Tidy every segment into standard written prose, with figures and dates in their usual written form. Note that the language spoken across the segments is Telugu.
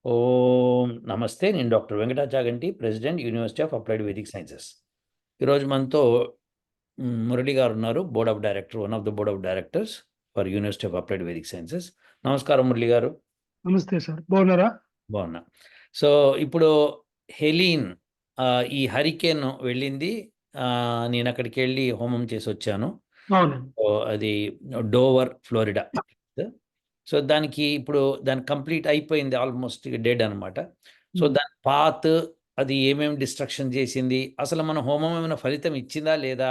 ఓం నమస్తే. నేను doctor Venkata Chaganti, president, university of applied Vedic sciences. ఈరోజు మనతో మురళి గారు ఉన్నారు, board of director, one of the board of directors for university of applied Vedic sciences. నమస్కారం మురళి గారు. నమస్తే సార్, బాగున్నారా? బాగున్నా. సో ఇప్పుడు హెలీన్ ఈ హరికేన్ వెళ్ళింది. నేను అక్కడికి వెళ్ళి హోమం చేసి వచ్చాను. అవునండి. సో అది డోవర్, ఫ్లోరిడా. సో దానికి ఇప్పుడు దాని కంప్లీట్ అయిపోయింది, ఆల్మోస్ట్ డెడ్ అనమాట. సో దాని పాత్, అది ఏమేమి డిస్ట్రక్షన్ చేసింది, అసలు మన హోమం ఏమైనా ఫలితం ఇచ్చిందా లేదా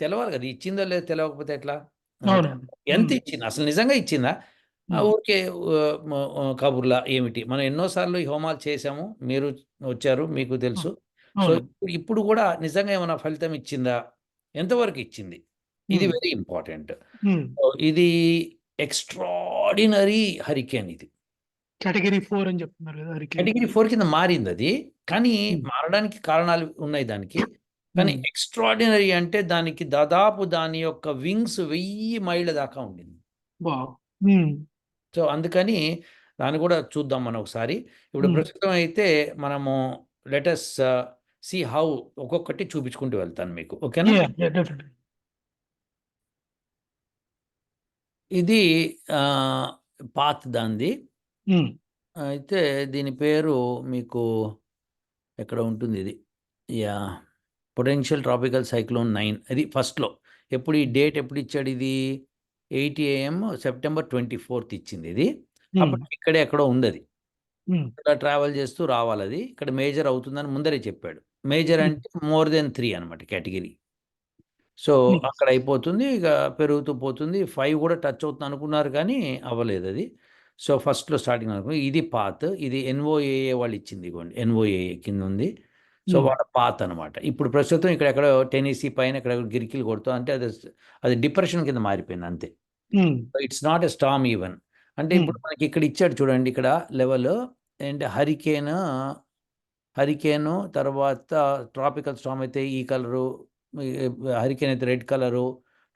తెలవాలి కదా. ఇచ్చిందో లేదో తెలియకపోతే ఎట్లా? అవునండి. ఎంత ఇచ్చింది, అసలు నిజంగా ఇచ్చిందా? ఓకే, కబుర్లా ఏమిటి? మనం ఎన్నోసార్లు ఈ హోమాలు చేసాము, మీరు వచ్చారు, మీకు తెలుసు. సో అవును. ఇప్పుడు కూడా నిజంగా ఏమైనా ఫలితం ఇచ్చిందా, ఎంతవరకు ఇచ్చింది? ఇది వెరీ ఇంపార్టెంట్. ఇది ఎక్స్ట్రాడినరీ హరికేన్. ఇది కేటగిరీ 4 అని చెప్తున్నారు కదా హరికేన్. కేటగిరీ 4 కింద మారింది అది. కానీ మారడానికి కారణాలు ఉన్నాయి దానికి. కానీ ఎక్స్ట్రాడినరీ అంటే దానికి దాదాపు దాని యొక్క వింగ్స్ 1000 మైళ్ళ దాకా ఉండింది. సో అందుకని దాన్ని కూడా చూద్దాం మనం ఒకసారి. ఇప్పుడు ప్రస్తుతం అయితే మనము లెటస్ సీ హౌ ఒక్కొక్కటి చూపించుకుంటూ వెళ్తాను మీకు, ఓకేనా? ఇది పాత్ దాంది. అయితే దీని పేరు మీకు ఎక్కడ ఉంటుంది, ఇది యా పొటెన్షియల్ ట్రాపికల్ సైక్లోన్ 9. అది ఫస్ట్లో ఎప్పుడు, ఈ డేట్ ఎప్పుడు ఇచ్చాడు, ఇది 8 AM సెప్టెంబర్ 24 ఇచ్చింది ఇది. అప్పుడు ఇక్కడే ఎక్కడో ఉంది అది. ఇలా ట్రావెల్ చేస్తూ రావాలి, అది ఇక్కడ మేజర్ అవుతుందని ముందరే చెప్పాడు. మేజర్ అంటే మోర్ దెన్ 3 అనమాట కేటగిరీ. సో అక్కడ అయిపోతుంది, ఇక పెరుగుతూ పోతుంది. 5 కూడా టచ్ అవుతుంది అనుకున్నారు కానీ అవ్వలేదు అది. సో ఫస్ట్లో స్టార్టింగ్ అనుకున్నారు. ఇది పాత్, ఇది ఎన్ఓఏఏ వాళ్ళు ఇచ్చింది, ఇవ్వండి, ఎన్ఓఏఏ కింద ఉంది. సో వాళ్ళ పాత్ అనమాట. ఇప్పుడు ప్రస్తుతం ఇక్కడ ఎక్కడో టెనీసీ పైన ఇక్కడ గిరికీలు కొడుతూ, అంటే అది డిప్రెషన్ కింద మారిపోయింది అంతే. It's not a storm even. అంటే ఇప్పుడు మనకి ఇక్కడ ఇచ్చాడు చూడండి, ఇక్కడ లెవెల్ ఏంటి, హరికేను తర్వాత ట్రాపికల్ స్టామ్ అయితే ఈ కలరు, హరికేన్ అయితే red colour,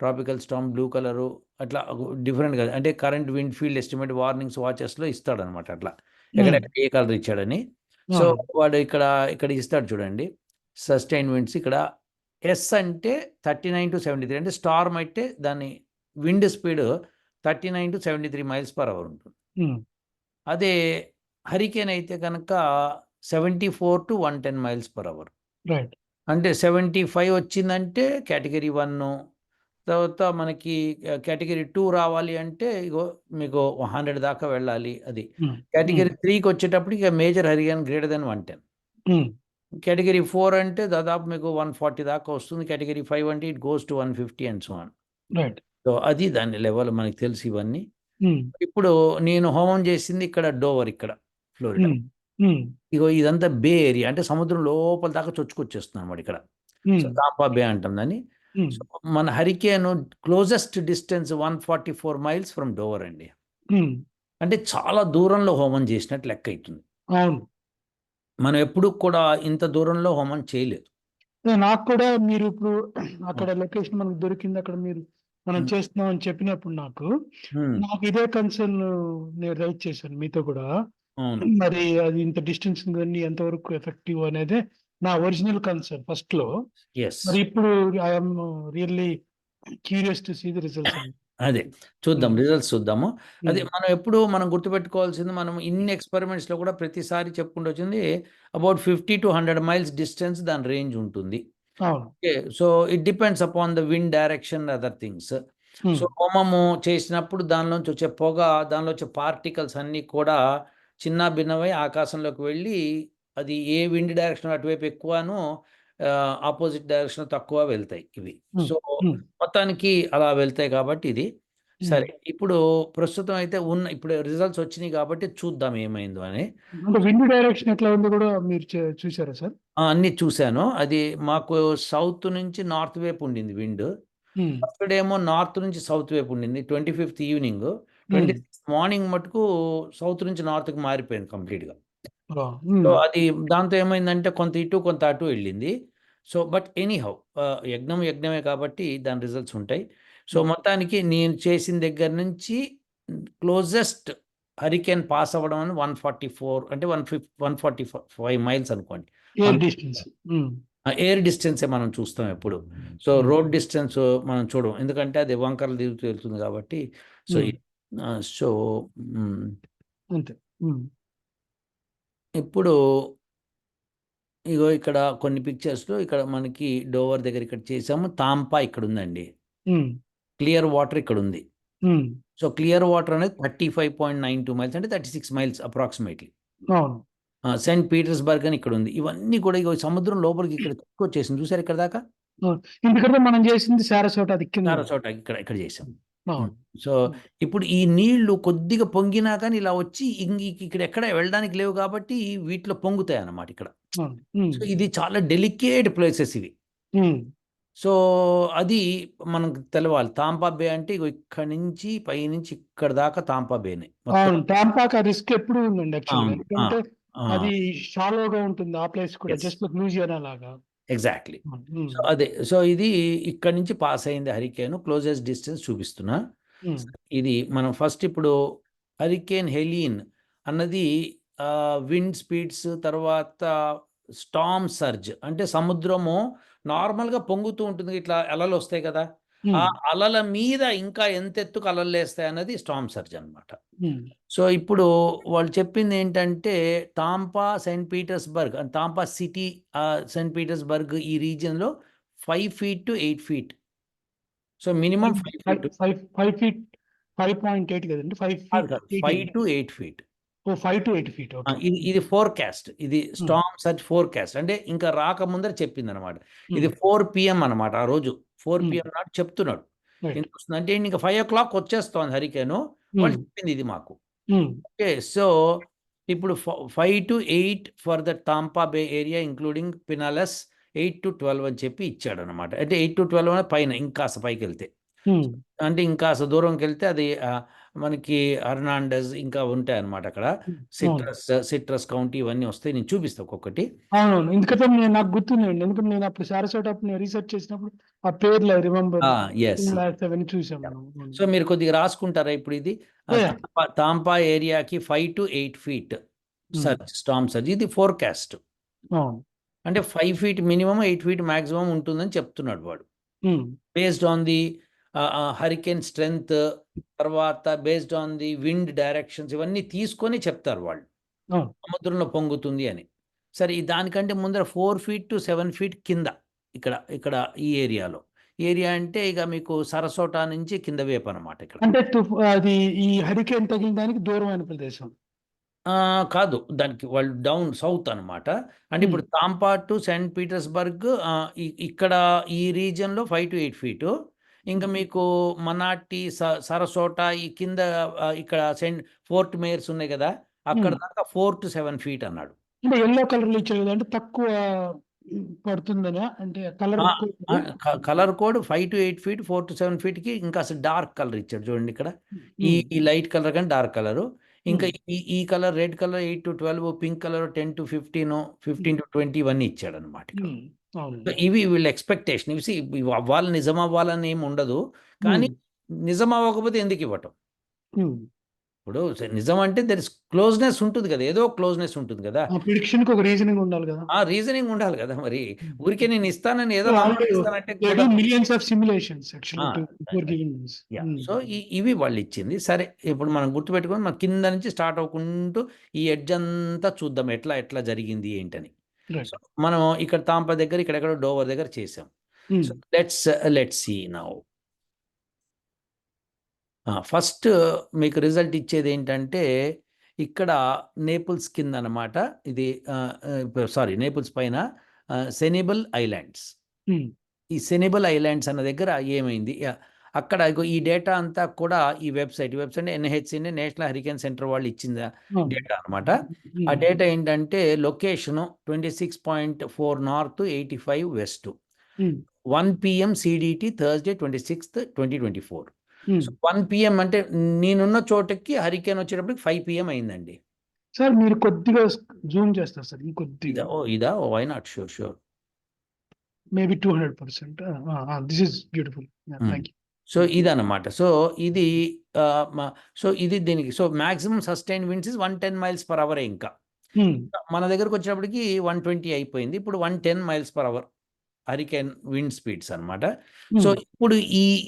tropical storm blue colour, అట్లా డిఫరెంట్గా, అంటే current wind field estimate warnings వాచెస్లో ఇస్తాడనమాట. అట్లా ఎక్కడెక్కడ ఏ కలర్ ఇచ్చాడని. సో వాడు ఇక్కడ ఇస్తాడు చూడండి, సస్టైన్ విండ్స్. ఇక్కడ ఎస్ అంటే 39 to 73, అంటే స్టార్మ్ అయితే దాని wind speed 39 to 73 miles per hour ఉంటుంది. అదే హరికేన్ అయితే కనుక 74 to 110 miles per hour. Right. అంటే 75 వచ్చిందంటే కేటగిరీ 1. తర్వాత మనకి కేటగిరీ 2 రావాలి అంటే ఇగో మీకు 100 దాకా వెళ్ళాలి అది. కేటగిరీ 3కి వచ్చేటప్పటికి ఇక major hurricane greater than 110. Category 4 అంటే దాదాపు మీకు 140 దాకా వస్తుంది. కేటగిరీ 5 అంటే it goes to 150 and so on. Right. So అది దాని లెవెల్, మనకి తెలుసు ఇవన్నీ. ఇప్పుడు నేను హోమం చేసింది ఇక్కడ డోవర్, ఇక్కడ ఫ్లోరిడా. ఇగో ఇదంతా బే ఏరియా, అంటే సముద్రం లోపల దాకా చొచ్చుకొచ్చేస్తుంది అనమాట ఇక్కడ. సో తాంపా బే అంటాం దాన్ని. సో మన hurricane closest distance 144 miles from Dover అండి. అంటే చాలా దూరంలో హోమం చేసినట్టు లెక్క అవుతుంది. అవును. మనం ఎప్పుడు కూడా ఇంత దూరంలో హోమం చేయలేదు. నాకు కూడా మీరు ఇప్పుడు అక్కడ లొకేషన్ మనకు దొరికింది, అక్కడ మనం చేస్తున్నాం అని చెప్పినప్పుడు నాకు ఇదే కన్సర్న్ నేను రైట్ చేశాను మీతో కూడా. మరి అది ఇంత డిస్టెన్స్ ఉందని ఎంతవరకు ఎఫెక్టివ్ అనేది నా ఒరిజినల్ కన్సర్న్ ఫస్ట్ లో. మరి ఇప్పుడు I'm really curious to see the results. అదే చూద్దాం, రిజల్ట్స్ చూద్దాము. అదే మనం గుర్తుపెట్టుకోవాల్సింది, మనం ఇన్ని ఎక్స్పెరిమెంట్స్లో కూడా ప్రతిసారి చెప్పుకుంటూ వచ్చింది అబౌట్ 50 to 100 మైల్స్ డిస్టెన్స్ దాని రేంజ్ ఉంటుంది. Okay, so it depends upon the wind direction, other things. So హోమము చేసినప్పుడు దానిలోంచి వచ్చే పొగ, దానిలో వచ్చే పార్టికల్స్ అన్నీ కూడా చిన్న భిన్నమై ఆకాశంలోకి వెళ్ళి, అది ఏ విండ్ డైరెక్షన్ అటువైపు ఎక్కువను, ఆపోజిట్ డైరెక్షన్ తక్కువ వెళ్తాయి ఇవి. సో మొత్తానికి అలా వెళ్తాయి కాబట్టి ఇది సరే. ఇప్పుడు ప్రస్తుతం అయితే ఇప్పుడు రిజల్ట్స్ వచ్చినాయి కాబట్టి చూద్దాం ఏమైందో అని. విండ్ డైరెక్షన్ ఎట్లా ఉందో కూడా మీరు చూసారా సార్? అన్ని చూశాను. అది మాకు సౌత్ నుంచి నార్త్ వైపు ఉండింది విండ్. ఫస్ట్ డే ఏమో నార్త్ నుంచి సౌత్ వైపు ఉండింది 25th ఈవినింగ్. 26th మార్నింగ్ మటుకు సౌత్ నుంచి నార్త్కి మారిపోయింది కంప్లీట్గా. సో అది దాంతో ఏమైందంటే కొంత ఇటు కొంత అటు వెళ్ళింది. సో బట్ ఎనీహౌ యజ్ఞమే కాబట్టి దాని రిజల్ట్స్ ఉంటాయి. సో మొత్తానికి నేను చేసిన దగ్గర నుంచి క్లోజెస్ట్ హరికేన్ పాస్ అవ్వడం అని 144 అంటే 145 మైల్స్ అనుకోండి. Air distance. ఎయిర్ డిస్టెన్సే మనం చూస్తాం ఎప్పుడు. సో రోడ్ డిస్టెన్స్ మనం చూడం, ఎందుకంటే అది వంకరలు దిగుతూ వెళ్తుంది కాబట్టి. సో సో అంతే. ఇప్పుడు ఇగో ఇక్కడ కొన్ని పిక్చర్స్లో ఇక్కడ మనకి డోవర్ దగ్గర ఇక్కడ చేసాము, తాంపా ఇక్కడ ఉందండి, క్లియర్ వాటర్ ఇక్కడ ఉంది. సో క్లియర్ వాటర్ అనేది 35.92 మైల్స్ అంటే 36 మైల్స్ అప్రాక్సిమేట్లీ. సెయింట్ పీటర్స్బర్గ్ అని ఇక్కడ ఉంది. ఇవన్నీ కూడా ఇక సముద్రం లోపలికి ఇక్కడ వచ్చేసింది, చూసారు ఇక్కడ దాకా. ఎందుకంటే మనం చేసింది సారసోట ఇక్కడ ఇక్కడ చేసాం. సో ఇప్పుడు ఈ నీళ్లు కొద్దిగా పొంగినా కానీ ఇలా వచ్చి ఇక్కడ ఎక్కడ వెళ్ళడానికి లేవు కాబట్టి వీటిలో పొంగుతాయి అన్నమాట ఇక్కడ. సో ఇది చాలా డెలికేట్ ప్లేసెస్ ఇవి. సో అది మనకు తెలవాలి. తాంపా బే అంటే ఇక్కడ నుంచి పైనుంచి ఇక్కడ దాకా తాంపా బేనే. తాంపాక రిస్క్ ఎప్పుడు ఉందండి యాక్చువల్లీ, ఎందుకంటే అది షాలోగా ఉంటుంది ఆ ప్లేస్ కూడా, జస్ట్ లైక్ లూజియానా లాగా. ఎగ్జాక్ట్లీ. సో అదే, సో ఇది ఇక్కడ నుంచి పాస్ అయింది హరికేన్. క్లోజెస్ట్ డిస్టెన్స్ చూపిస్తున్నా. ఇది మనం ఫస్ట్ ఇప్పుడు హరికేన్ హెలీన్ అన్నది విండ్ స్పీడ్స్, తర్వాత స్టార్మ్ సర్జ్ అంటే సముద్రము నార్మల్గా పొంగుతూ ఉంటుంది, ఇట్లా అలలు వస్తాయి కదా, ఆ అలల మీద ఇంకా ఎంత ఎత్తుకు అలలు వేస్తాయి అన్నది స్టార్మ్ సర్జ్ అనమాట. సో ఇప్పుడు వాళ్ళు చెప్పింది ఏంటంటే Tampa, Saint Petersburg and Tampa city, Saint Petersburg ఈ రీజియన్లో 5 feet to 8 feet. So minimum 5 feet 5.8 కదండి, 5 to 8 feet. 5 to 8 feet. ఇది ఫోర్కాస్ట్, ఇది స్టార్మ్ సర్జ్ ఫోర్కాస్ట్ అంటే ఇంకా రాకముందర చెప్పింది అనమాట. ఇది 4 PM అనమాట, ఆ రోజు 4 PM నాడు చెప్తున్నాడు. ఎందుకు వస్తుందంటే ఇంకా 5 o'clock వచ్చేస్తోంది హరికేను, వాళ్ళు చెప్పింది ఇది మాకు. ఓకే, సో ఇప్పుడు 5 to 8 for the Tampa Bay area including Pinellas, 8 to 12 అని చెప్పి ఇచ్చాడు అనమాట. అంటే 8 to 12 అనే పైన ఇంకాస్త పైకి వెళ్తే, అంటే ఇంకాస్త దూరంకి వెళ్తే అది మనకి హెర్నాండెజ్ ఇంకా ఉంటాయి అనమాట అక్కడ. సిట్రస్ కౌంటీ ఇవన్నీ వస్తాయి, నేను చూపిస్తాను ఒక్కొక్కటి. అవును, ఎందుకంటే నాకు గుర్తున్నాయండి, ఎందుకంటే నేను అప్పుడు సారసోట రీసెర్చ్ చేసినప్పుడు ఆ పేర్లు రిమెంబర్ చూసాను. సో మీరు కొద్దిగా రాసుకుంటారా ఇప్పుడు. ఇది తాంపా ఏరియాకి 5 to 8 feet surge, Storm surge. ఇది ఫోర్కాస్ట్ అంటే 5 feet మినిమం, 8 feet మాక్సిమం ఉంటుందని చెప్తున్నాడు వాడు, based on the hurricane strength, తర్వాత based on the wind directions, ఇవన్నీ తీసుకొని చెప్తారు వాళ్ళు సముద్రంలో పొంగుతుంది అని. సరే, దానికంటే ముందర 4 feet to 7 feet కింద ఇక్కడ ఈ ఏరియా అంటే ఇక మీకు సరసోట నుంచి కింద వైపు అనమాట. ఇక్కడ అంటే అది ఈ హరికేన్ తగిలిన దానికి దూరమైన ప్రదేశం కాదు, దానికి వాళ్ళు డౌన్ సౌత్ అనమాట. అంటే ఇప్పుడు తాంపా టు సెయింట్ పీటర్స్బర్గ్ ఇక్కడ ఈ రీజియన్లో 5 to 8 feet. ఇంకా మీకు మనాటి, సరసోట ఈ కింద ఇక్కడ ఫోర్ట్ మేయర్స్ ఉన్నాయి కదా, అక్కడ దాకా 4 to 7 feet అన్నాడు. అంటే ఎల్లో కలర్ ఇచ్చారు కదా, అంటే తక్కువ పడుతుందనా? అంటే colour code 5 to 8 feet, 4 to 7 feet కి ఇంకా అసలు డార్క్ కలర్ ఇచ్చాడు చూడండి ఇక్కడ. ఈ లైట్ కలర్ కానీ డార్క్ కలరు, ఇంకా ఈ colour red colour 8 to 12, pink colour 10 to 15, 15 to 20 ఇవన్నీ ఇచ్చాడు అనమాట. ఇవి వీళ్ళ ఎక్స్పెక్టేషన్. ఇవి అవ్వాలి, నిజం అవ్వాలని ఏమి ఉండదు, కానీ నిజం అవ్వకపోతే ఎందుకు ఇవ్వటం? ఇప్పుడు నిజం అంటే దర్ ఇస్ క్లోజ్నెస్ ఉంటుంది కదా, ఏదో క్లోజ్నెస్ ఉంటుంది కదా, రీజనింగ్ ఉండాలి కదా. ఆ రీజనింగ్ ఉండాలి కదా. మరి ఊరికే నేను ఇస్తానని ఏదో సో ఇవి వాళ్ళు ఇచ్చింది. సరే, ఇప్పుడు మనం గుర్తుపెట్టుకొని మన కింద నుంచి స్టార్ట్ అవ్వకుంటూ ఈ ఎడ్జ్ అంతా చూద్దాం ఎట్లా జరిగింది ఏంటని. మనం ఇక్కడ తాంపా దగ్గర, ఇక్కడెక్కడ డోవర్ దగ్గర చేసాం. So let's see now. First మీకు రిజల్ట్ ఇచ్చేది ఏంటంటే ఇక్కడ నేపుల్స్ కింద అనమాట. ఇది నేపుల్స్ పైన సెనిబల్ ఐలాండ్స్. ఈ సెనిబల్ ఐలాండ్స్ అన్న దగ్గర ఏమైంది, అక్కడ ఈ డేటా అంతా కూడా ఈ website NHC national hurricane centre వాళ్ళు ఇచ్చింది డేటా అనమాట. ఆ డేటా ఏంటంటే location 26.4 north, 85 west, 1 PM CDT Thursday 26th 2024. 1 PM అంటే నేనున్న చోటకి హరికేన్ వచ్చేటప్పటికి 5 PM అయిందండి. సార్ మీరు కొద్దిగా జూమ్ చేస్తారు సార్, ఇంకొద్దిగా. ఇదా? Why not? Sure maybe 200%. This is beautiful. Thank you. So ఇదన్నమాట. సో ఇది సో ఇది దీనికి so maximum sustain winds is 110 miles per hour. ఇంకా మన దగ్గరకు వచ్చేటప్పటికి 120 అయిపోయింది. ఇప్పుడు 110 miles per hour hurricane wind speeds అన్నమాట. సో ఇప్పుడు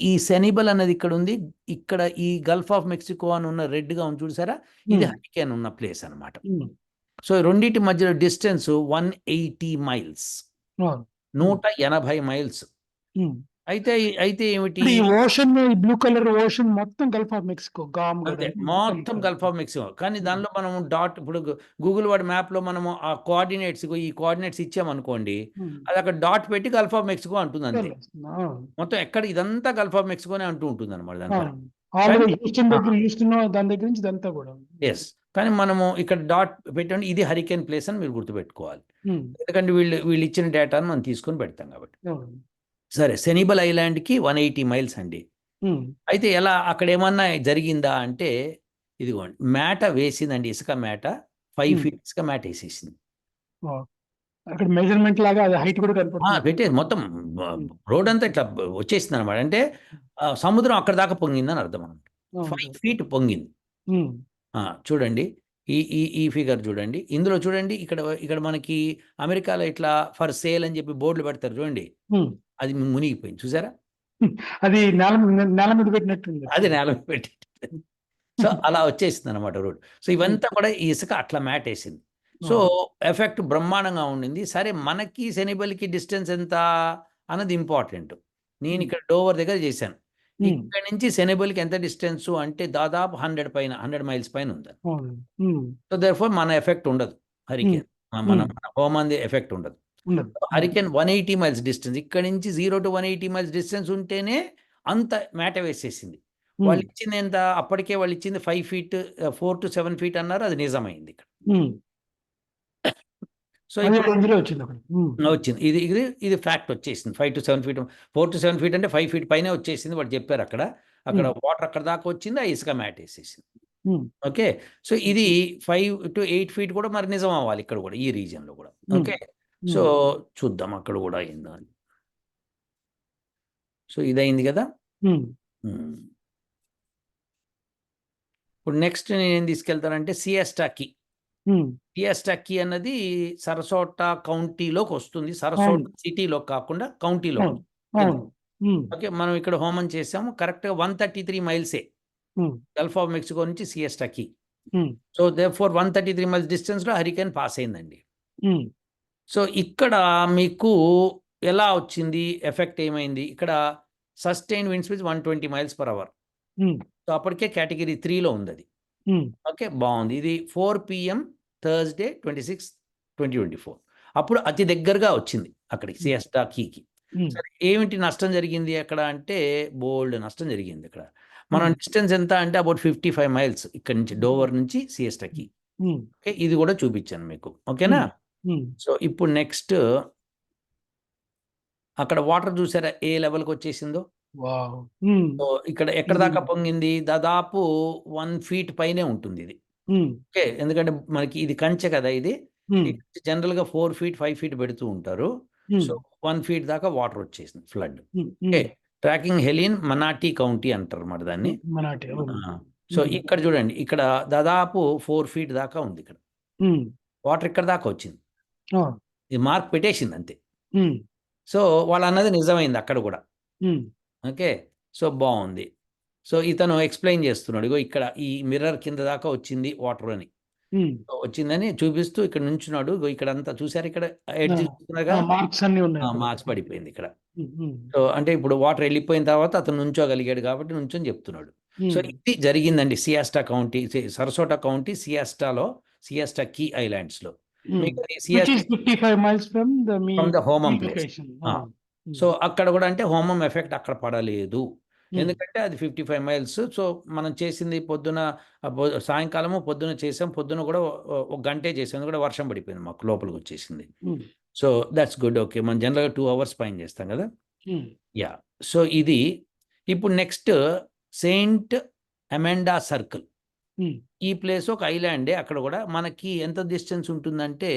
ఈ సెనిబల్ అనేది ఇక్కడ ఉంది. ఇక్కడ ఈ గల్ఫ్ ఆఫ్ మెక్సికో అని ఉన్న రెడ్ గా ఉంది చూసారా, ఇది హరికేన్ ఉన్న ప్లేస్ అన్నమాట. సో రెండింటి మధ్యలో డిస్టెన్స్ 180 మైల్స్, 180 మైల్స్. అయితే అయితే ఏమిటి, ఈ ఓషన్, బ్లూ కలర్ ఓషన్ మొత్తం గల్ఫ్ ఆఫ్ మెక్సికో, మొత్తం గల్ఫ్ ఆఫ్ మెక్సికో. కానీ దానిలో మనం డాట్, ఇప్పుడు గూగుల్ వాడి మ్యాప్ లో మనము ఆ కోఆర్డినేట్స్, ఈ కోఆర్డినేట్స్ ఇచ్చామనుకోండి, అది అక్కడ డాట్ పెట్టి గల్ఫ్ ఆఫ్ మెక్సికో అంటుంది అంతే. మొత్తం ఎక్కడ ఇదంతా గల్ఫ్ ఆఫ్ మెక్సికోనే అంటూ ఉంటుంది అనమాట దాని దగ్గర నుంచి ఇదంతా కూడా. ఎస్, కానీ మనము ఇక్కడ డాట్ పెట్టండి, ఇది హరికేన్ ప్లేస్ అని మీరు గుర్తుపెట్టుకోవాలి. ఎందుకంటే వీళ్ళు ఇచ్చిన డేటాను మనం తీసుకొని పెడతాం కాబట్టి. సరే, సెనిబల్ ఐలాండ్కి 180 మైల్స్ అండి. అయితే ఎలా అక్కడ ఏమన్నా జరిగిందా అంటే, ఇదిగోండి మేట వేసిందండి, ఇసుక మేట 5 feet ఇసుక మేట వేసేసింది. అక్కడ మెజర్మెంట్ లాగా అది హైట్ కూడా కనపడుతుంది. పెట్టేది మొత్తం రోడ్ అంతా ఇట్లా వచ్చేసింది అనమాట. అంటే సముద్రం అక్కడ దాకా పొంగిందని అర్థం అనమాట. 5 feet పొంగింది. చూడండి ఈ ఈ ఈ ఫిగర్ చూడండి, ఇందులో చూడండి, ఇక్కడ మనకి అమెరికాలో ఇట్లా ఫర్ సేల్ అని చెప్పి బోర్డులు పెడతారు చూడండి, అది మునిగిపోయింది చూసారా, అది నేల మీద పెట్టినట్టుంది, అది నేల మీద పెట్టి. సో అలా వచ్చేసింది అనమాట రోడ్. సో ఇవంతా కూడా ఈ ఇసుక అట్లా మ్యాట్ వేసింది. సో ఎఫెక్ట్ బ్రహ్మాండంగా ఉండింది. సరే, మనకి సెనిబల్కి డిస్టెన్స్ ఎంత అన్నది ఇంపార్టెంట్. నేను ఇక్కడ డోవర్ దగ్గర చేశాను, ఇక్కడ నుంచి సెనిబల్కి ఎంత డిస్టెన్స్ అంటే దాదాపు 100 మైల్స్ పైన ఉంది. సో దేర్ఫోర్ మన ఎఫెక్ట్ ఉండదు హరికేన్, మన హోమాంది ఎఫెక్ట్ ఉండదు. హరికేన్ 180 మైల్స్ డిస్టెన్స్, ఇక్కడ నుంచి 0 to 180 మైల్స్ డిస్టెన్స్ ఉంటేనే అంత మేట వేసేసింది. వాళ్ళు ఇచ్చింది ఎంత, అప్పటికే వాళ్ళు ఇచ్చింది 5 feet 4 to 7 feet అన్నారు, అది నిజమైంది ఇక్కడ. సో వచ్చింది, ఇది ఫ్యాక్ట్ వచ్చేసింది. 5 to 7 feet, 4 to 7 feet అంటే 5 feet పైనే వచ్చేసింది. వాడు చెప్పారు అక్కడ వాటర్ అక్కడ దాకా వచ్చింది, ఆ ఇసుక మ్యాట్ వేసేసింది. ఓకే, సో ఇది 5 to 8 feet కూడా మరి నిజం అవ్వాలి ఇక్కడ కూడా, ఈ రీజియన్ లో కూడా. ఓకే, సో చూద్దాం అక్కడ కూడా అయిందా. సో ఇదైంది కదా. ఇప్పుడు నెక్స్ట్ నేను ఏం తీసుకెళ్తానంటే సియాస్టాకి. సియాస్టాకి అన్నది సరసోటా కౌంటీలోకి వస్తుంది, సరసోటా సిటీలో కాకుండా కౌంటీలో. ఓకే, మనం ఇక్కడ హోమం చేసాము, కరెక్ట్గా 133 మైల్సే గల్ఫ్ ఆఫ్ మెక్సికో నుంచి సియాస్టాకి. సో దేర్ఫోర్ 133 మైల్స్ డిస్టెన్స్ లో హరికేన్ పాస్ అయిందండి. సో ఇక్కడ మీకు ఎలా వచ్చింది ఎఫెక్ట్, ఏమైంది ఇక్కడ, sustain wind speed 120 miles per hour. So అప్పటికే కేటగిరీ 3లో ఉంది అది. ఓకే, బాగుంది. ఇది 4 PM థర్స్డే 26, 2024. అప్పుడు అతి దగ్గరగా వచ్చింది అక్కడికి సియాస్టాకీకి. సరే, ఏమిటి నష్టం జరిగింది అక్కడ అంటే, బోల్డ్ నష్టం జరిగింది ఇక్కడ. మనం డిస్టెన్స్ ఎంత అంటే అబౌట్ 55 మైల్స్ ఇక్కడ నుంచి, డోవర్ నుంచి సియాస్టాకి. ఓకే, ఇది కూడా చూపించాను మీకు. ఓకేనా. సో ఇప్పుడు నెక్స్ట్, అక్కడ వాటర్ చూసారా ఏ లెవెల్కి వచ్చేసిందో. సో ఇక్కడ ఎక్కడ దాకా పొంగింది, దాదాపు 1 feet పైనే ఉంటుంది ఇది. ఓకే, ఎందుకంటే మనకి ఇది కంచె కదా, ఇది జనరల్ గా 4 feet 5 feet పెడుతూ ఉంటారు. సో 1 feet దాకా వాటర్ వచ్చేసింది, flood. Okay, tracking Helene Manatee County అంటారు మరి దాన్ని. సో ఇక్కడ చూడండి, ఇక్కడ దాదాపు 4 feet దాకా ఉంది ఇక్కడ వాటర్, ఇక్కడ దాకా వచ్చింది. ఇది మార్క్ పెట్టేసింది అంతే. సో వాళ్ళు అన్నది నిజమైంది అక్కడ కూడా. ఓకే, సో బాగుంది. సో ఇతను ఎక్స్ప్లెయిన్ చేస్తున్నాడు, ఇగో ఇక్కడ ఈ మిర్రర్ కింద దాకా వచ్చింది వాటర్ అని, వచ్చిందని చూపిస్తూ ఇక్కడ నుంచున్నాడు. ఇక్కడ అంతా చూసారు, ఇక్కడ ఎడ్జ్ మార్క్స్ పడిపోయింది ఇక్కడ. సో అంటే ఇప్పుడు వాటర్ వెళ్ళిపోయిన తర్వాత అతను నుంచోగలిగాడు కాబట్టి నుంచొని చెప్తున్నాడు. సో ఇది జరిగిందండి సియాస్టా కౌంటీ, సరసోటా కౌంటీ, సియాస్టాలో, సియాస్టా కీ ఐలాండ్స్ లో. హోమం ప్లేస్. సో అక్కడ కూడా అంటే హోమం ఎఫెక్ట్ అక్కడ పడలేదు, ఎందుకంటే అది 55 మైల్స్. సో మనం చేసింది పొద్దున, సాయంకాలము పొద్దున చేసాం, పొద్దున కూడా 1 గంటే చేసాం, ఎందుకంటే వర్షం పడిపోయింది మాకు, లోపలికి వచ్చేసింది. So that's good. ఓకే, మనం జనరల్గా 2 hours పైన చేస్తాం కదా. యా, సో ఇది ఇప్పుడు నెక్స్ట్ సెయింట్ అమెండా సర్కిల్. ఈ ప్లేస్ ఒక ఐలాండే, అక్కడ కూడా మనకి ఎంత డిస్టెన్స్ ఉంటుందంటే,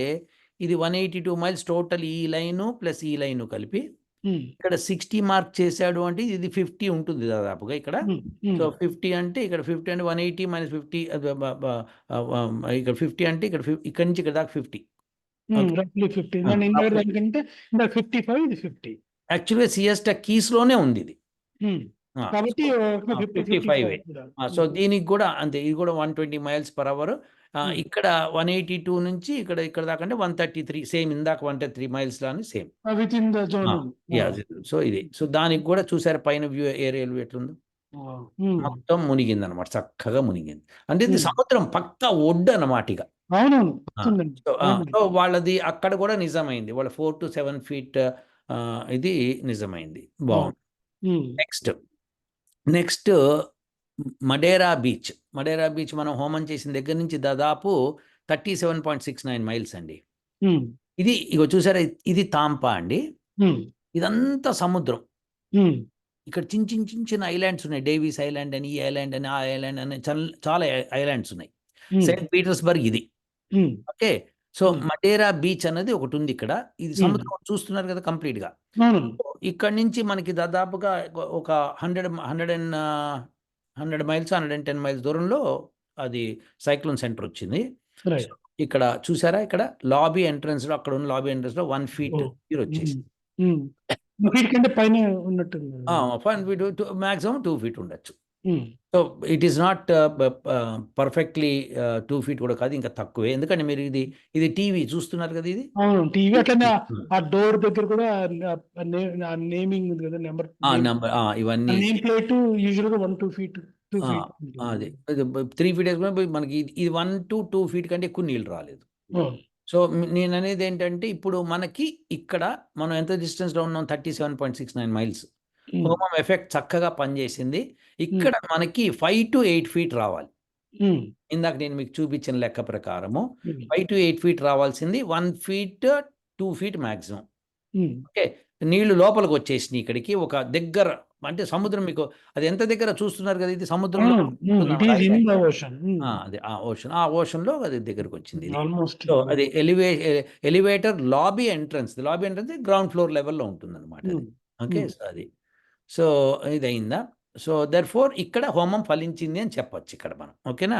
ఇది 182 మైల్స్ టోటల్, ఈ లైను ప్లస్ ఈ లైను కలిపి ఇక్కడ 60 మార్క్ చేశాడు అంటే ఇది 50 ఉంటుంది దాదాపుగా ఇక్కడ. సో 50 అంటే ఇక్కడ 50 అంటే 180 మైనస్ 50 ఇక్కడ 50 అంటే ఇక్కడ నుంచి ఇక్కడ దాకా 50. రఫ్లీ 50. నేను ఇందాక దానికంటే ఇందాక 55 ఇది 50. యాక్చువల్గా సిఎస్ టెక్ కీస్ లోనే ఉంది ఇది. కాబట్టి 55. సో దీనికి కూడా అంతే, ఇది కూడా 120 మైల్స్ పర్ అవర్. ఇక్కడ 182 నుంచి ఇక్కడ దాకా అంటే 133, సేమ్ ఇందాక 133 మైల్స్ లాని same with in the zone. So ఇది, సో దానికి కూడా చూసారు పైన వ్యూ ఏరియల్ ఎట్లుందో, మొత్తం మునిగింది అనమాట, చక్కగా మునిగింది. అంటే ఇది సముద్రం పక్క ఒడ్డు అన్నమాట ఇక. సో వాళ్ళది అక్కడ కూడా నిజమైంది, వాళ్ళ 4 to 7 feet ఇది నిజమైంది. బాగుంది. Next Madeira Beach. Madeira Beach మనం హోమం చేసిన దగ్గర నుంచి దాదాపు 37.69 మైల్స్ అండి. ఇది ఇగో చూసారా, ఇది తాంపా అండి. ఇదంతా సముద్రం. ఇక్కడ చిన్న ఐలాండ్స్ ఉన్నాయి, డేవిస్ ఐలాండ్ అని, ఈ ఐలాండ్ అని, ఆ ఐలాండ్ అని, చాలా ఐలాండ్స్ ఉన్నాయి. సెయింట్ పీటర్స్బర్గ్ ఇది. ఓకే, సో మడేరా బీచ్ అనేది ఒకటి ఉంది ఇక్కడ. ఇది సముద్రం చూస్తున్నారు కదా కంప్లీట్ గా. ఇక్కడ నుంచి మనకి దాదాపుగా ఒక 100 మైల్స్ 110 మైల్స్ దూరంలో అది సైక్లోన్ సెంటర్ వచ్చింది. ఇక్కడ చూసారా, ఇక్కడ లాబీ ఎంట్రన్స్ లో, అక్కడ ఉన్న లాబీ ఎంట్రన్స్ లో 1 feet వచ్చేసి పైన ఉన్నట్టు మాక్సిమం 2 feet ఉండొచ్చు. So it is not perfectly 2 feet కూడా కాదు, ఇంకా తక్కువే. ఎందుకంటే మీరు ఇది టీవీ చూస్తున్నారు కదా, ఇది టీవీ అట్లనే ఆ డోర్ దగ్గర కూడా నేమింగ్ ఉంది కదా, నెంబర్ ఇవన్నీ నేమ్ ప్లేట్ యూజువల్ గా 1-2 feet. అదే 3 feet మనకి ఇది 1 to 2 feet కంటే ఎక్కువ నీళ్ళు రాలేదు. సో నేను అనేది ఏంటంటే, ఇప్పుడు మనకి ఇక్కడ మనం ఎంత డిస్టెన్స్ లో ఉన్నాం, 37.69 మైల్స్. హోమం ఎఫెక్ట్ చక్కగా పనిచేసింది. ఇక్కడ మనకి 5 to 8 feet రావాలి. ఇందాక నేను మీకు చూపించిన లెక్క ప్రకారము 5 to 8 feet రావాల్సింది 1 feet 2 feet మాక్సిమం. ఓకే, నీళ్లు లోపలికి వచ్చేసినాయి ఇక్కడికి, ఒక దగ్గర అంటే సముద్రం. మీకు అది ఎంత దగ్గర చూస్తున్నారు కదా, ఇది సముద్రంలో అదే ఆ ఓషన్ లో అది దగ్గరకు వచ్చింది. సో అది elevator lobby entrance ground floor లెవెల్లో ఉంటుంది అనమాట అది. ఓకే, సో అది, సో ఇది అయిందా. సో దెర్ఫోర్ ఇక్కడ హోమం ఫలించింది అని చెప్పొచ్చు ఇక్కడ మనం. ఓకేనా,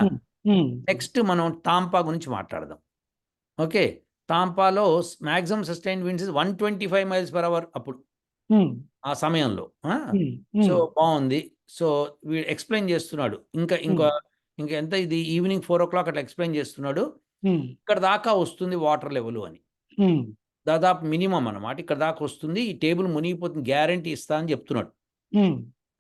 నెక్స్ట్ మనం తాంపా గురించి మాట్లాడదాం. ఓకే, తాంపాలో maximum sustained winds 125 miles per hour అప్పుడు ఆ సమయంలో. సో బాగుంది. సో వీడు ఎక్స్ప్లెయిన్ చేస్తున్నాడు, ఇంకా ఎంత, ఇది ఈవినింగ్ 4 o'clock అట్లా ఎక్స్ప్లెయిన్ చేస్తున్నాడు. ఇక్కడ దాకా వస్తుంది వాటర్ లెవెల్ అని, దాదాపు మినిమం అన్నమాట, ఇక్కడ దాకా వస్తుంది, ఈ టేబుల్ మునిగిపోతుంది, గ్యారంటీ ఇస్తా అని చెప్తున్నాడు.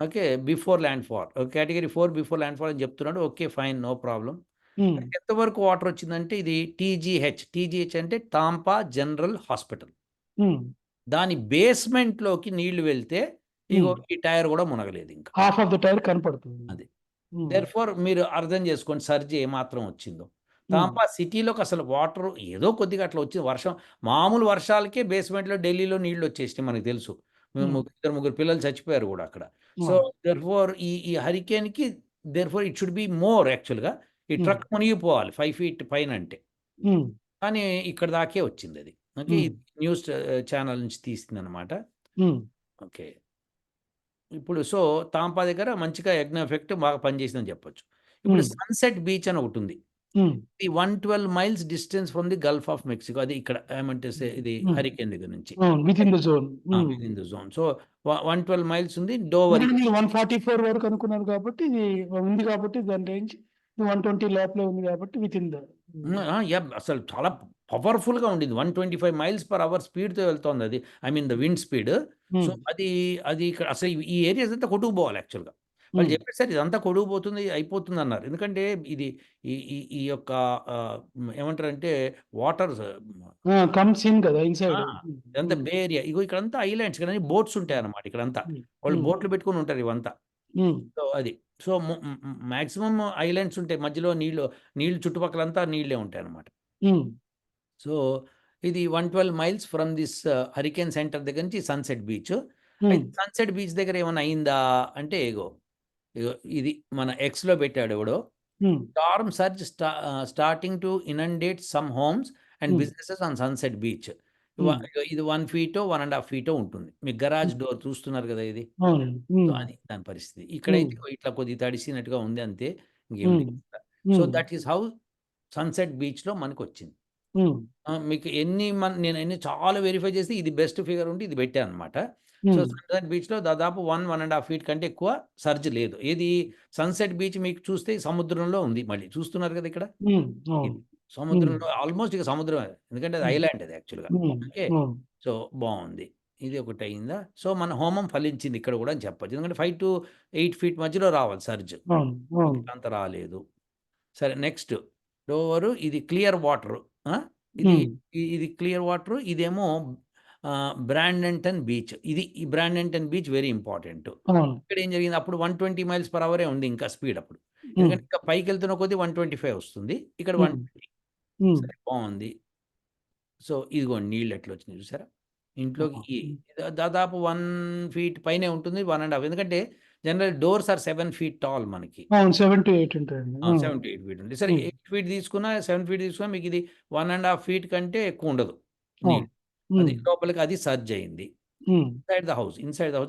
Okay, before landfall, category 4 before landfall అని చెప్తున్నాడు. Okay fine, no problem. ఎంతవరకు వాటర్ వచ్చిందంటే, ఇది టీజీహెచ్ అంటే తాంపా జనరల్ హాస్పిటల్. దాని బేస్మెంట్ లోకి నీళ్లు వెళ్తే ఇగో ఈ టైర్ కూడా మునగలేదు, ఇంకా హాఫ్ ఆఫ్ ద టైర్ కనపడుతుంది. అది దేర్ఫోర్ మీరు అర్థం చేసుకోండి సర్జ్ ఏమాత్రం వచ్చిందో. తాంపా సిటీలోకి అసలు వాటర్ ఏదో కొద్దిగా అట్లా వచ్చింది, మామూలు వర్షాలకే బేస్మెంట్లో ఢిల్లీలో నీళ్లు వచ్చేసినాయి, మనకు తెలుసు. 2-3 పిల్లలు చచ్చిపోయారు కూడా అక్కడ. సో దెర్ఫోర్ ఈ హరికేన్ కి therefore it should be more. యాక్చువల్గా ఈ ట్రక్ మునిగిపోవాలి 5 feet పైన అంటే, కానీ ఇక్కడ దాకే వచ్చింది అది. ఓకే, న్యూస్ ఛానల్ నుంచి తీసింది అనమాట. ఓకే, ఇప్పుడు సో తాంపా దగ్గర మంచిగా యజ్ఞ ఎఫెక్ట్ బాగా పనిచేసిందని చెప్పొచ్చు. ఇప్పుడు సన్సెట్ బీచ్ అని ఒకటి ఉంది. ఇది 112 miles distance from the Gulf of Mexico. అది ఇక్కడ ఏమంటే ఇది హరికేన్ దగ్గర నుంచి with in the zone. So 112 miles ఉంది. డోవర్ 144 వరకు అనుకున్నారు కాబట్టి ఇది ఉంది, కాబట్టి దాని రేంజ్ 120 లోపలే ఉంది కాబట్టి విత్ ఇన్ ద అసలు చాలా పవర్ఫుల్ గా ఉండింది. 125 మైల్స్ పర్ అవర్ స్పీడ్ తో వెళ్తోంది అది, I mean the wind speed. So అది ఇక్కడ అసలు ఈ ఏరియాస్ అంతా కొట్టుకుపోవాలి యాక్చువల్గా. వాళ్ళు చెప్పేసరి ఇదంతా కొడుకుపోతుంది, అయిపోతుంది అన్నారు. ఎందుకంటే ఇది ఈ యొక్క ఏమంటారంటే వాటర్ కమ్స్ ఇన్ కదా ఇన్సైడ్, ఇదంతా బే ఏరియా. ఇగో ఇక్కడంతా ఐలాండ్స్ కదా, బోట్స్ ఉంటాయి అన్నమాట ఇక్కడంతా. వాళ్ళు బోట్లు పెట్టుకుని ఉంటారు ఇవంతా. సో అది, సో మాక్సిమం ఐలాండ్స్ ఉంటాయి, మధ్యలో నీళ్ళు చుట్టుపక్కలంతా నీళ్ళే ఉంటాయి అన్నమాట. సో ఇది 112 miles from this hurricane centre దగ్గర నుంచి సన్సెట్ బీచ్. సన్సెట్ బీచ్ దగ్గర ఏమైనా అయిందా అంటే, ఇగో ఇది మన ఎక్స్ లో పెట్టాడు ఎవడో. Storm surge starting to inundate some homes and businesses on sunset beach. ఇది 1 ఫీటో 1.5 ఫీటో ఉంటుంది. మీకు గరాజ్ డోర్ చూస్తున్నారు కదా ఇది. సో, అది దాని పరిస్థితి. ఇక్కడైతే ఇట్లా కొద్దిగా తడిసినట్టుగా ఉంది అంతే. ఇంకేం లేదు. So, that is how sunset బీచ్‌లో మనకొచ్చింది. మీకు నేను చాలా వెరిఫై చేసి ఇది బెస్ట్ ఫిగర్ ఉంటే ఇది పెట్టాననమాట. సో, సన్సెట్ బీచ్‌లో దాదాపు 1.5 ఫీట్ కంటే ఎక్కువ సర్జ్ లేదు. ఏది సన్సెట్ బీచ్ మీకు చూస్తే సముద్రంలో ఉంది మళ్ళీ. చూస్తున్నారు కదా ఇక్కడ. ఇది సముద్రంలో ఆల్మోస్ట్ ఇక సముద్రమే. ఎందుకంటే అది ఐలాండ్ అది యాక్చువల్‌గా. ఓకే. సో, బావుంది. ఇది ఒకటయిందా. సో, మన హోమం ఫలించింది ఇక్కడ కూడా అని చెప్పొచ్చు. ఎందుకంటే 5-8 ఫీట్ మధ్యలో రావాలి సర్జ్. అంత రాలేదు. సరే నెక్స్ట్ డోవరు ఇది క్లియర్ వాటరు. ఇది ఇది క్లియర్ వాటరు. ఇదేమో బ్రాండంటన్ బీచ్. ఈ బ్రాండంటన్ బీచ్ వెరీ ఇంపార్టెంట్. ఇక్కడ ఏం జరిగింది అప్పుడు 120 మైల్స్ పర్ అవరే ఉంది ఇంకా స్పీడ్ అప్పుడు. ఎందుకంటే ఇంకా పైకెళ్తున్న కొద్దీ 125 వస్తుంది. ఇక్కడ 120. సరే బావుంది. సో, ఇదిగోండి నీళ్ళు ఎట్లొచ్చినాయి చూసారా? ఇంట్లోకి దాదాపు 1 ఫీట్ పైనే ఉంటుంది. 1.5 ఎందుకంటే general doors are 7 feet tall మనకి. 7-8 ఉంటాయండి. 7-8 ఫీట్ ఉంది. సరే 8 ఫీట్ తీసుకున్నా, 7 ఫీట్ తీసుకున్నా మీకు ఇది 1.5 ఫీట్ కంటే ఎక్కువ ఉండదు నీళ్ళు. అది లోపలికి అది సర్జ్ అయింది. ఇన్సైడ్ ద హౌస్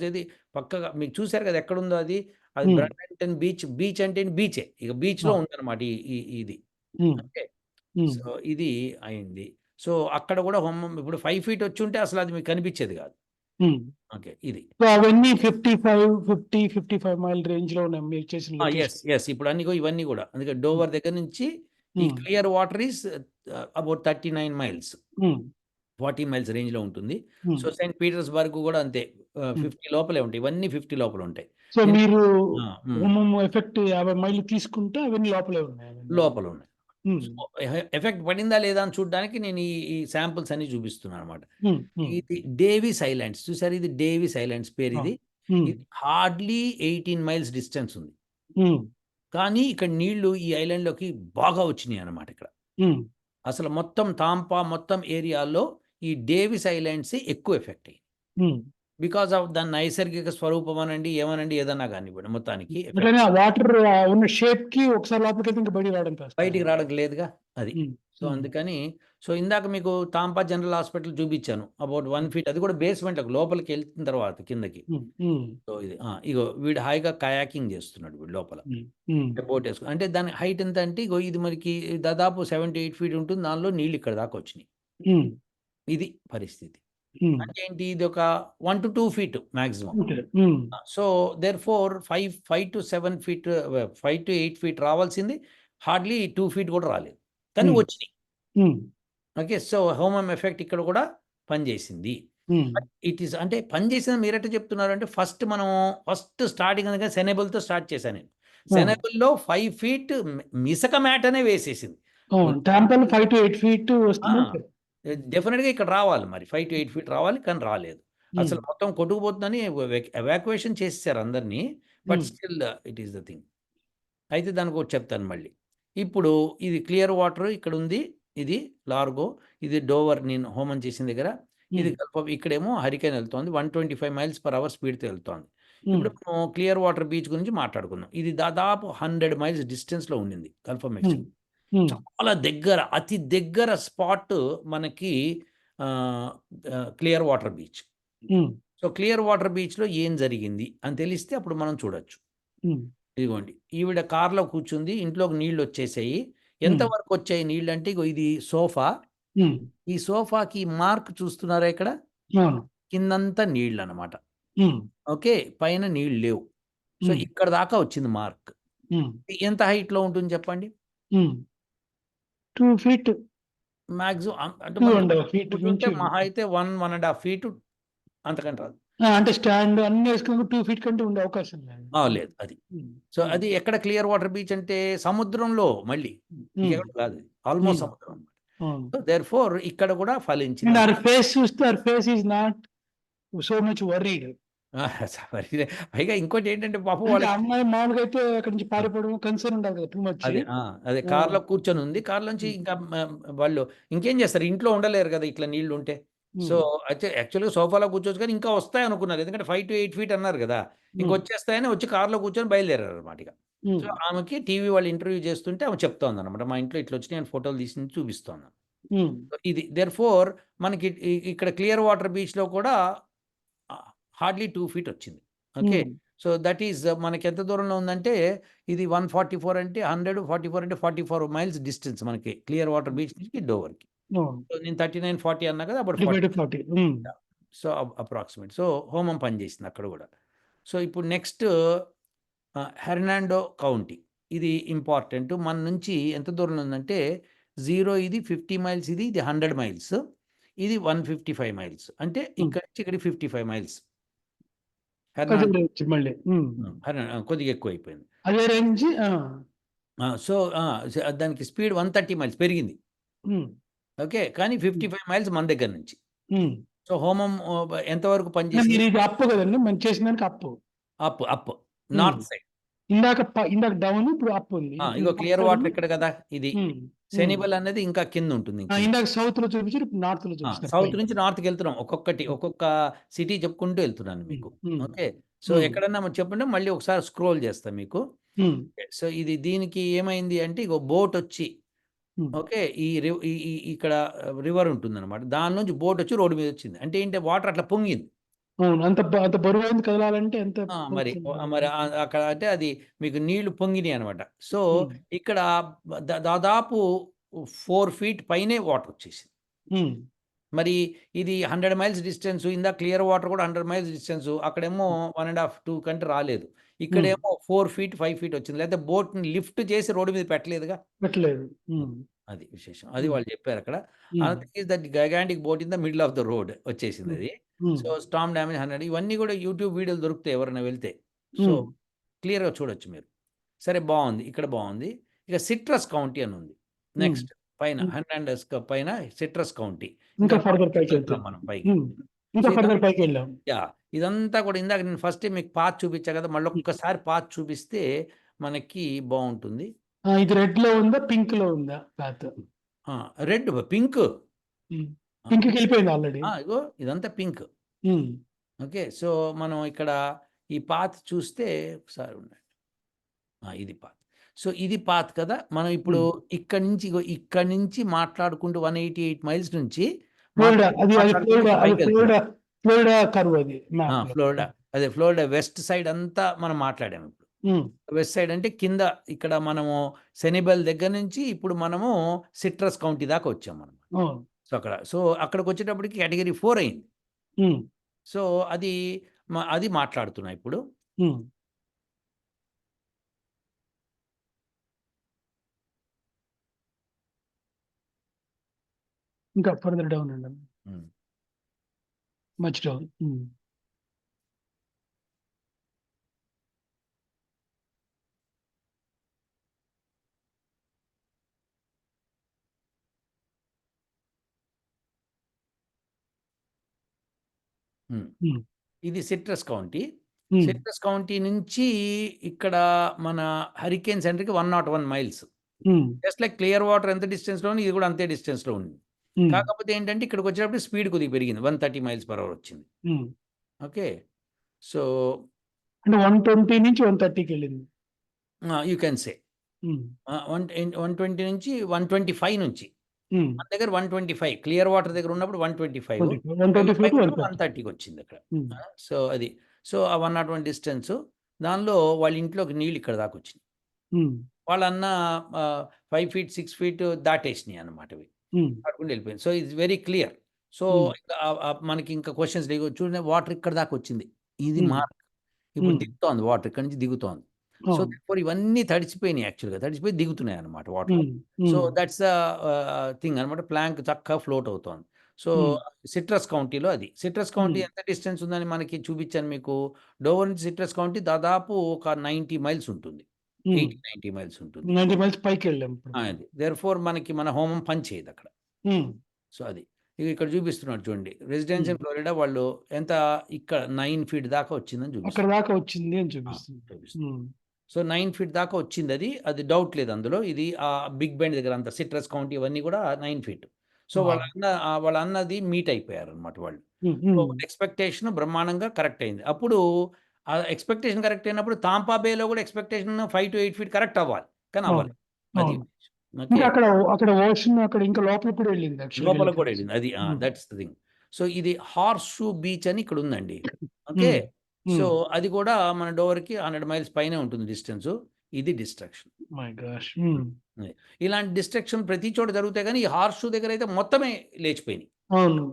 ఇది పక్కగా మీకు చూసారు కదా ఎక్కడుందో అది. అది బ్రాండంటన్ బీచ్. బీచ్ అంటే బీచే. ఇక బీచ్‌లో ఉందన్నమాట ఇది. ఓకే. సో, ఇది అయింది. సో, అక్కడ కూడా హోమం ఇప్పుడు 5 ఫీట్ వచ్చుంటే అసలు అది మీకు కనిపించేది కాదు. ఓకే. ఇది. సో, అవన్నీ 55 మైల్ రేంజ్‌లో ఉన్నాయి మీరు చేసిన లొకేషన్. యెస్. ఇప్పుడు ఇవన్నీ కూడా. అందుకే డోవర్ దగ్గర నుంచి ఈ clear water is about 39 miles. 40 miles రేంజ్‌లో ఉంటుంది. సో, సెయింట్ పీటర్స్‌బర్గ్ కూడా అంతే. 50 లోపలే ఉంటాయి. ఇవన్నీ 50 లోపల ఉంటాయి. సో, మీరు హోమం ఎఫెక్ట్ 50 మైళ్ళు తీసుకుంటే అవన్నీ లోపలే ఉన్నాయి. లోపల ఉన్నాయి. సో, ఎఫెక్ట్ పడిందా లేదా అని చూడడానికి నేను ఈ శాంపిల్స్ అన్ని చూపిస్తున్నానన్నమాట. ఇది డేవిస్ ఐలాండ్స్ చూసారు. ఇది డేవిస్ ఐలాండ్స్ పేరు ఇది. ఇది హార్డ్లీ 18 మైల్స్ డిస్టెన్స్ ఉంది. కానీ ఇక్కడ నీళ్లు ఈ ఐలాండ్‌లోకి బాగా వచ్చినాయి అన్నమాట ఇక్కడ. అసలు మొత్తం తాంపా మొత్తం ఏరియాలో ఈ డేవిస్ ఐలాండ్సే ఎక్కువ ఎఫెక్ట్ అయ్యాయి. బికాజ్ ఆఫ్ దాని నైసర్గిక స్వరూపం అనండి, ఏమనండి ఏదన్నా కానివ్వండి మొత్తానికి. వాటర్ ఉన్న షేప్‌కి ఒకసారి లోపలికెళ్తే ఇంకా బయటికి రావడం లేదుగా అది. సో, అందుకని ఇందాక మీకు తాంపా జనరల్ హాస్పిటల్ చూపించాను. అబౌట్ 1 ఫీట్ అది కూడా బేస్‌మెంట్‌లోకి లోపలికి వెళ్తున్న తర్వాత కిందకి. సో, ఇది ఇగో వీడు హాయిగా కయాకింగ్ చేస్తున్నాడు వీడు లోపల. బోట్ వేసుకొని. అంటే దాని హైట్ ఎంత అంటే ఇగో ఇది మనకి దాదాపు 7-8 ఫీట్ ఉంటుంది. దానిలో నీళ్ళు ఇక్కడ దాకా వచ్చినాయి. ఇది పరిస్థితి. అంటే ఏంటి ఇది ఒక 1-2 feet maximum. So, therefore 5-7 feet 5-8 feet రావాల్సింది హార్డ్లీ 2 ఫీట్ కూడా రాలేదు. కానీ వచ్చినాయి. ఓకే. సో, హోమం ఎఫెక్ట్ ఇక్కడ కూడా పనిచేసింది. ఇట్ ఈస్ అంటే పనిచేసిందని మీరెట్లా చెప్తున్నారు అంటే ఫస్ట్ స్టార్టింగ్ అనగా సెనెబుల్‌తో స్టార్ట్ చేశాను నేను. సెనెబుల్‌లో 5 ఫీట్ ఇసుక మ్యాట్ అనే వేసేసింది. టాంపాలో 5-8 ఫీట్ వస్తుంది. డెఫినిట్‌గా ఇక్కడ రావాలి మరి 5-8 ఫీట్ రావాలి. కానీ రాలేదు. అసలు మొత్తం కొట్టుకుపోతుందని ఎవాక్యుయేషన్ చేసేసారు అందరిని. But still it is the thing. అయితే దానికి ఒకటి చెప్తాను మళ్ళీ. ఇప్పుడు ఇది క్లియర్ వాటర్ ఇక్కడ ఉంది. ఇది లార్గో. ఇది డోవర్ నేను హోమం చేసిన దగ్గర. ఇది ఇక్కడేమో హరికేన్ వెళ్తోంది. 125 మైల్స్ పర్ అవర్ స్పీడ్‌తో వెళ్తోంది. ఇప్పుడు మనం క్లియర్ వాటర్ బీచ్ గురించి మాట్లాడుకుందాం. ఇది దాదాపు 100 మైల్స్ డిస్టెన్స్‌లో ఉండింది గల్ఫ్ ఆఫ్ మెక్సికో. చాలా దగ్గర అతి దగ్గర స్పాట్ మనకి clear water beach. So, clear water బీచ్‌లో ఏం జరిగింది అని తెలిస్తే అప్పుడు మనం చూడొచ్చు. ఇదిగోండి ఈవిడ కార్‌లో కూర్చుంది. ఇంట్లోకి నీళ్ళు వచ్చేసాయి. ఎంతవరకు వచ్చాయి నీళ్ళు అంటే ఇగో ఇది సోఫా. ఈ సోఫాకి మార్క్ చూస్తున్నారా ఇక్కడ? కిందంతా నీళ్ళన్నమాట. ఓకే. పైన నీళ్ళు లేవు. సో, ఇక్కడ దాకా వచ్చింది మార్క్. ఎంత హైట్‌లో ఉంటుంది చెప్పండి? 2 ఫీట్ మాక్సిమం అంటే 2.5 ఫీట్ నుంచి మహా అయితే 1-1.5 ఫీట్ అంతకంటే రాదు. అంటే స్టాండ్ అన్ని వేసుకుని 2 ఫీట్ కంటే ఉండే అవకాశం లేదు అది. సో, అది ఎక్కడ క్లియర్ వాటర్ బీచ్ అంటే సముద్రంలో మళ్ళీ కాదు ఆల్మోస్ట్ సముద్రం. సో, దేర్‌ఫోర్ ఇక్కడ కూడా ఫలించింది. ఫేస్ చూస్తే face is not so much worried. పైగా ఇంకోటి ఏంటంటే పాపం వాళ్ళ అమ్మాయి మామూలుగా అయితే అక్కడి నుంచి పారిపోవడం కన్సర్న్ ఉండదు కదా టూ మచ్. అదే కార్‌లో కూర్చొని ఉంది. కార్‌లోంచి ఇంకా వాళ్ళు ఇంకేం చేస్తారు ఇంట్లో ఉండలేరు కదా ఇట్లా నీళ్లు ఉంటే. సో, అయితే యాక్చువల్‌గా సోఫాలో కూర్చోవచ్చు కానీ ఇంకా వస్తాయి అనుకున్నారు. ఎందుకంటే 5-8 ఫీట్ అన్నారు కదా! ఇంకొచ్చేస్తాయని వచ్చి కార్‌లో కూర్చొని బయలుదేరారన్నమాట ఇక. సో, ఆమెకి టీవీ వాళ్ళు ఇంటర్వ్యూ చేస్తుంటే ఆమె చెప్తోందన్నమాట. మా ఇంట్లో ఇట్లా వచ్చినాయి అని ఫోటోలు తీసి చూపిస్తోంది. ఇది దేర్ఫోర్ మనకి ఇక్కడ క్లియర్ వాటర్ బీచ్లో కూడా హార్డ్లీ 2 feet వచ్చింది. ఓకే, సో దట్ ఈస్ మనకి ఎంత దూరంలో ఉందంటే ఇది 144 అంటే 144 అంటే 44 miles డిస్టెన్స్ మనకి క్లియర్ వాటర్ బీచ్ నుంచి డోవర్కి. సో నేను 39-40 అన్నా కదా, అప్పుడు 40. So approximate. సో హోమం పనిచేసింది అక్కడ కూడా. సో ఇప్పుడు నెక్స్ట్ హెర్నాండో కౌంటీ, ఇది ఇంపార్టెంట్. మన నుంచి ఎంత దూరంలో ఉందంటే 0 ఇది 50 miles, ఇది 100 miles, ఇది 155 miles, అంటే ఇక్కడ నుంచి ఇక్కడికి 55 miles. కొద్దిగా ఎక్కువ అయిపోయింది. అదే రేంజ్. సో దానికి స్పీడ్ 130 miles పెరిగింది. ఓకే, కానీ 55 miles మన దగ్గర నుంచి. సో హోమం ఎంతవరకు పనిచేసింది? ఇది అప్పు కదండి, మనం చేసిన దానికి అప్పు. Up north side. ఇందాక డౌన్, ఇప్పుడు అప్ ఉంది. ఇగో క్లియర్ వాటర్ ఇక్కడ కదా, ఇది సెనిబల్ అనేది ఇంకా కింద ఉంటుంది. ఇందాక సౌత్ లో చూపించారు, ఇప్పుడు నార్త్ లో చూపిస్తారు. సౌత్ నుంచి నార్త్కి వెళ్తున్నాం, ఒక్కొక్క సిటీ చెప్పుకుంటూ వెళ్తున్నాను మీకు. ఓకే, సో ఎక్కడన్నా చెప్పండి, మళ్ళీ ఒకసారి స్క్రోల్ చేస్తా మీకు. సో ఇది దీనికి ఏమైంది అంటే ఇగో బోట్ వచ్చి, ఓకే, ఇక్కడ రివర్ ఉంటుంది అనమాట, దాని నుంచి బోట్ వచ్చి రోడ్డు మీద వచ్చింది. అంటే ఏంటి, వాటర్ అట్లా పొంగింది. అంత బరువు కదలాలంటే ఎంత మరి అక్కడ అంటే అది మీకు నీళ్లు పొంగినాయి అనమాట. సో ఇక్కడ దాదాపు 4 feet పైనే వాటర్ వచ్చేసింది. మరి ఇది 100 miles డిస్టెన్స్, ఇందా క్లియర్ వాటర్ కూడా 100 miles డిస్టెన్స్, అక్కడేమో 1.5-2 కంటే రాలేదు. ఇక్కడేమో 4 feet 5 feet వచ్చింది. లేకపోతే బోట్ ని లిఫ్ట్ చేసి రోడ్డు మీద పెట్టలేదుగా. అది విశేషం, అది వాళ్ళు చెప్పారు అక్కడ. That gigantic boat in the middle of the road వచ్చేసింది అది. సో స్టామ్ డ్యామేజ్ 100, ఇవన్నీ కూడా యూట్యూబ్ వీడియోలు దొరుకుతాయి ఎవరైనా వెళ్తే. సో క్లియర్గా చూడొచ్చు మీరు. సరే, బాగుంది, ఇక్కడ బాగుంది. ఇక సిట్రస్ కౌంటీ అని ఉంది నెక్స్ట్ పైన, హెర్నాండస్ పైన సిట్రస్ కౌంటీ. ఇంకా ఫర్దర్ పైకి మనం పైకి వెళ్ళాం. ఇదంతా కూడా ఇందాక నేను ఫస్ట్ మీకు పాత్ చూపించా కదా, మళ్ళీ ఒక్కసారి పాత్ చూపిస్తే మనకి బాగుంటుంది. ఇది రెడ్ లో ఉందా, పింక్ లో ఉందా పాత్? రెడ్, పింక్ వెళ్ళిపోయింది ఆల్రెడీ. ఇగో ఇదంతా పింక్. ఓకే, సో మనం ఇక్కడ ఈ పాత్ చూస్తే ఒకసారి ఉండండి, ఇది పాత్. సో ఇది పాత్ కదా, మనం ఇప్పుడు ఇక్కడి నుంచి మాట్లాడుకుంటూ 188 miles నుంచి ఫ్లోరిడా వెస్ట్ సైడ్ అంతా మనం మాట్లాడాము. ఇప్పుడు వెస్ట్ సైడ్ అంటే కింద ఇక్కడ మనము సెనిబల్ దగ్గర నుంచి ఇప్పుడు మనము సిట్రస్ కౌంటీ దాకా వచ్చాం మనం. సో అక్కడికి వచ్చేటప్పటికి కేటగిరీ 4 అయింది. సో అది మాట్లాడుతున్నా ఇప్పుడు. ఇంకా ఫర్దర్ డౌన్ అండి, మచ్ డౌన్. ఇది సిట్రస్ కౌంటీ. సిట్రస్ కౌంటీ నుంచి ఇక్కడ మన హరికేన్ సెంటర్కి 101 miles. Just like clear water ఎంత డిస్టెన్స్ లో, ఇది కూడా అంతే డిస్టెన్స్ లో ఉంది. కాకపోతే ఏంటంటే ఇక్కడికి వచ్చేటప్పుడు స్పీడ్ కొద్దిగా పెరిగింది, 130 miles/hour వచ్చింది. ఓకే, సో అంటే 120 నుంచి 130కి వెళ్ళింది. యూ కెన్ సే 120 నుంచి 125 నుంచి మన దగ్గర 125 క్లియర్ వాటర్ దగ్గర ఉన్నప్పుడు 125 130కి వచ్చింది అక్కడ. సో అది, సో ఆ 101 డిస్టెన్స్, దానిలో వాళ్ళ ఇంట్లోకి నీళ్ళు ఇక్కడ దాకా వచ్చింది. వాళ్ళన్న 5 feet 6 feet దాటేసినాయి అన్నమాట, అవి పడుకుంటూ వెళ్ళిపోయింది. So it's very clear. So మనకి ఇంకా క్వశ్చన్స్ లేవు. చూడండి, వాటర్ ఇక్కడ దాకా వచ్చింది, ఇది మార్క్. ఇప్పుడు దిగుతోంది వాటర్, ఇక్కడ నుంచి దిగుతోంది. సో ఇవన్నీ తడిచిపోయినాయి, యాక్చువల్గా తడిచిపోయి దిగుతున్నాయి అనమాట వాటర్. సో దట్స్ థింగ్ అనమాట, ప్లాంక్ చక్కగా ఫ్లోట్ అవుతోంది. సో సిట్రస్ కౌంటీలో అది. సిట్రస్ కౌంటీ ఎంత డిస్టెన్స్ ఉందని మనకి చూపించాను మీకు. డోవర్ నుంచి సిట్రస్ కౌంటీ దాదాపు ఒక 90 miles ఉంటుంది, 80-90 miles ఉంటుంది. 90 miles పైకి వెళ్ళాం. దేర్ఫోర్ మనకి మన హోమం పని చేయదు అక్కడ. సో అది ఇక్కడ చూపిస్తున్నాడు చూడండి, రెసిడెన్షియల్ ఫ్లోరిడా వాళ్ళు ఎంత ఇక్కడ 9 feet దాకా వచ్చిందని చూపిస్తుంది. సో 9 feet దాకా వచ్చింది, అది డౌట్ లేదు అందులో. ఇది ఆ బిగ్ బెండ్ దగ్గర అంతా సిట్రస్ కౌంటీ ఇవన్నీ కూడా 9 feet. సో వాళ్ళ అన్నది మీట్ అయిపోయారు అనమాట వాళ్ళు. ఎక్స్పెక్టేషన్ బ్రహ్మాండంగా కరెక్ట్ అయింది. అప్పుడు ఆ ఎక్స్పెక్టేషన్ కరెక్ట్ అయినప్పుడు తాంపా బేలో కూడా ఎక్స్పెక్టేషన్ 5 to 8 feet కరెక్ట్ అవ్వాలి, కానీ అవ్వాలి. అది ఓకే. అక్కడ ఓషన్ అక్కడ ఇంకా లోపలికి కూడా వెళ్ళింది లోపల కూడా వెళ్ళింది. అది దట్స్ ద థింగ్. సో ఇది హార్స్ షూ బీచ్ అని ఇక్కడ ఉందండి. ఓకే. సో అది కూడా మన డోవర్‌కి 100 మైల్స్ పైనే ఉంటుంది డిస్టెన్సు. ఇది డిస్ట్రక్షన్. My gosh! ఇలాంటి డిస్ట్రక్షన్ ప్రతి చోట జరుగుతాయి గానీ, ఈ హార్స్ షూ దగ్గర అయితే మొత్తమే లేచిపోయినాయి. అవును.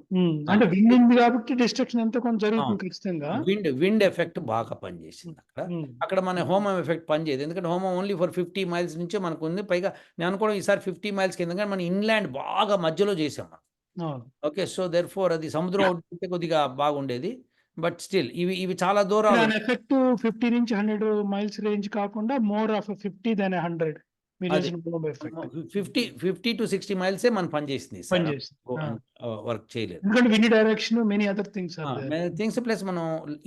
అంటే విండ్ ఉంది కాబట్టి డిస్ట్రక్షన్ ఎంతో కొంత ఆ! జరుగుతుంది ఖచ్చితంగా. విండ్ ఎఫెక్ట్ బాగా పనిచేసింది అక్కడ. హ్మ్. అక్కడ మన హోమం ఎఫెక్ట్ పనిచేయదు. ఎందుకంటే హోమం ఓన్లీ ఫర్ 50 మైల్స్ నుంచే మనకుంది. పైగా నేను అనుకోవడం ఈసారి 50 మైల్స్‌కి ఎందుకంటే మనం ఇన్‌లాండ్ బాగా మధ్యలో చేసాం మనం. అవును. ఓకే. సో దేర్‌ఫోర్ అది సముద్రం ఒడ్డుంటే కొద్దిగా బాగుండేది. బట్ స్టిల్ ఇవి చాలా దూరాలు. దాని ఎఫెక్ట్ 50-100 మైల్స్ రేంజ్ కాకుండా మోర్ ఆఫ్ 50 దాన్ 100 మీరు అదే. చేసిన బాంబ్ ఎఫెక్ట్ 50-60 మైల్సే మనం పనిచేసింది ఈసారి. పనిచేసింది. వర్క్ చేయలేదు. ఎందుకంటే wind direction many other things are there. Many things plus మనం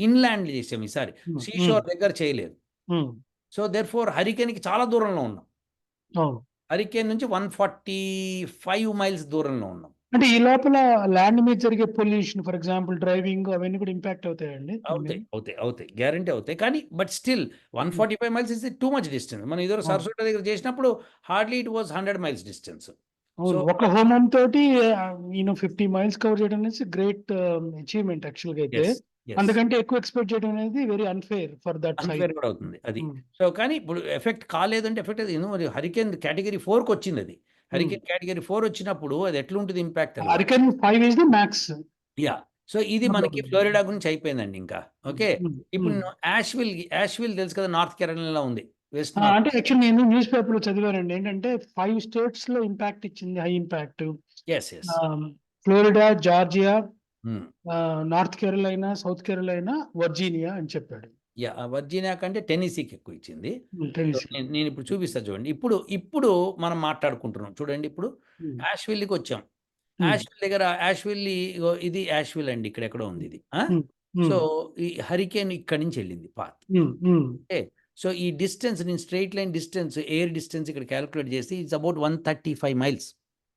ఇన్‌లాండ్ చేసాం ఈసారి. సీ షోర్ దగ్గర చేయలేదు. సో దేర్‌ఫోర్ హరికేన్‌కి చాలా దూరంలో ఉన్నాం. అవును. హరికేన్ నుంచి 145 మైల్స్ దూరంలో ఉన్నాం. అంటే ఈ లోపల ల్యాండ్ మీద జరిగే పొల్యూషన్ ఫర్ ఎగ్జాంపుల్ డ్రైవింగ్ అవన్నీ కూడా ఇంపాక్ట్ అవుతాయండి? అవుతాయి. గ్యారంటీ అవుతాయి. కానీ but still 145 miles is too much distance. మనం ఇదివరకు సరస్వతి దగ్గర చేసినప్పుడు hardly it was 100 miles distance. So అవును. ఒక హోమం తోటి 50 మైల్స్ కవర్ చేయడం అనేది గ్రేట్ అచీవ్‌మెంట్ యాక్చువల్‌గా అయితే. యెస్. యెస్. అందుకంటే ఎక్కువ ఎక్స్‌పెక్ట్ చేయడం అనేది very unfair for that side. Unfair కూడా అవుతుంది అది. సో కానీ ఇప్పుడు ఎఫెక్ట్ కాలేదంటే ఎఫెక్ట్ అది మరి హరికేన్ కేటగరీ 4 కొచ్చిందది. హరికేన్ కేటగరీ 4 వచ్చినప్పుడు అది ఎట్లుంటది ఇంపాక్ట్ అది. Hurricane 5 is the max. Yeah! So ఇది మనకి ఫ్లోరిడా గురించి అయిపోయింది ఇంకా. ఓకే. ఇప్పుడు యాష్విల్ తెలుసు కదా! నార్త్ కెరోలినాలో ఉంది. West north. అంటే యాక్చువల్లీ నేను న్యూస్ పేపర్‌లో చదివానండి. ఏంటంటే 5 స్టేట్స్‌లో ఇంపాక్ట్ ఇచ్చింది high impact. Yes. Florida, Georgia, హ్మ్. నార్త్ కెరోలైనా, సౌత్ కెరోలైనా, వర్జీనియా అని చెప్పాడు. వర్జీనియా కంటే టెన్నీసీకి ఎక్కువ ఇచ్చింది. So Tennessee. నేను ఇప్పుడు చూపిస్తా చూడండి. ఇప్పుడు మనం మాట్లాడుకుంటున్నాం. చూడండి ఇప్పుడు యాష్విల్‌కి వచ్చాం. యాష్విల్ దగ్గర ఇగో ఇది యాష్విల్ అండి. ఇక్కడెక్కడో ఉంది ఇది. సో ఈ హరికేన్ ఇక్కడి నుంచి వెళ్ళింది పాత్. ఓకే. సో ఈ డిస్టెన్స్ నేను straight line distance air distance ఇక్కడ కాలిక్యులేట్ చేస్తే ఇట్స్ అబౌట్ 135 మైల్స్.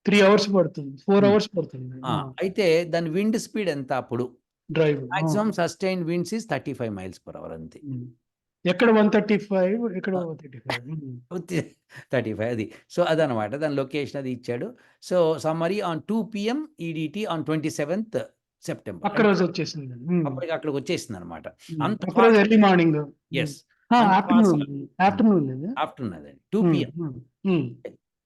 3 అవర్స్ పడుతుంది. 4 అవర్స్ పడుతుంది. అయితే దాని విండ్ స్పీడ్ ఎంత అప్పుడు? Drive. Maximum sustained winds is 35 miles per hour అంతే. ఎక్కడ 135 ఎక్కడ 135. 35 అది. సో అదనమాట. దాని లొకేషన్ అది ఇచ్చాడు. So summary on 2 PM EDT on 27th September. పక్క రోజు వచ్చేసింది. అప్పటికి అక్కడికి వచ్చేసిందనమాట. అంత పక్క రోజు ఎర్లీ మార్నింగ్. యెస్. ఆఫ్టర్‌నూన్ ఇది. ఆఫ్టర్‌నూన్ అదండి. 2 పీఎం.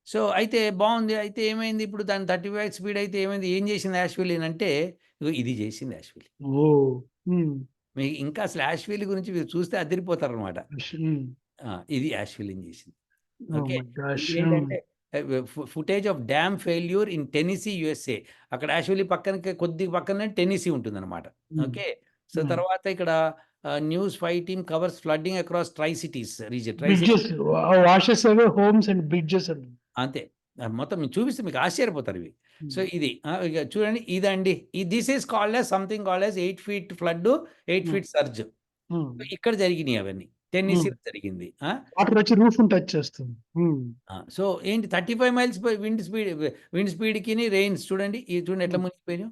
సో అయితే బావుంది. అయితే ఏమైంది ఇప్పుడు దాని 35 స్పీడ్ అయితే ఏమైంది? ఏం చేసింది యాష్విల్ అంటే ఇగో ఇది చేసింది యాష్విల్. ఓహ్! మీకు ఇంకా అసలు యాష్విల్ గురించి మీరు చూస్తే అదిరిపోతారనమాట. ఇది యాష్విల్ ఏం చేసింది. ఓకే. ఏంటంటే footage of dam failure in Tennessee USA. అక్కడ యాష్విల్ కొద్దిగా పక్కనే టెన్నెసీ ఉంటుందన్నమాట. ఓకే. సో తర్వాత ఇక్కడ news 5 team covers flooding across tri cities region. Bridges washes away homes and bridges అండి. అంతే. మొత్తం మీకు చూపిస్తే మీకు ఆశ్చర్యపోతారు ఇవి. సో ఇది ఇక చూడండి ఇదండి. This is called as something called as 8 feet flood, 8 feet surge. ఇక్కడ జరిగినాయి అవన్నీ. టెన్నెసీలో జరిగింది. వాటర్ వచ్చి రూఫ్ టచ్ చేస్తుంది. సో ఏంటి 35 మైల్స్ విండ్ స్పీడ్‌కిని రెయిన్స్ చూడండి. ఇది చూడండి ఎట్లా మునిగిపోయినాయో.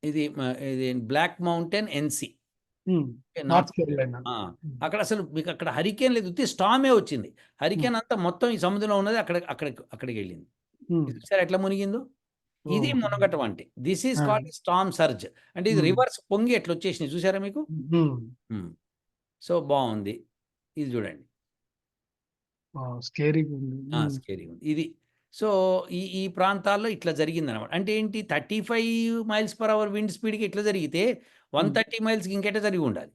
ఇది ఇది Black Mountain NC. North Carolina. అక్కడ అసలు మీకు అక్కడ హరికేన్ లేదు. ఉత్తి స్టార్మే వచ్చింది. హరికేన్ అంతా మొత్తం ఈ సముద్రంలో ఉన్నది అక్కడికి వెళ్ళింది. చూసారా ఎట్లా మునిగిందో? ఇది మునగటం అంటే. This is called Storm surge. అంటే ఇది రివర్స్ పొంగి ఎట్లా వచ్చేసినాయి చూసారా మీకు? సో బావుంది. ఇది చూడండి. స్కేరీగా ఉంది. స్కేరీగా ఉంది. ఇది. సో ఈ ప్రాంతాల్లో ఇట్లా జరిగిందనమాట. అంటే ఏంటి 35 మైల్స్ పర్ అవర్ విండ్ స్పీడ్‌కి ఇట్లా జరిగితే 130 మైల్స్‌కి ఇంకెట్ట జరిగి ఉండాలి.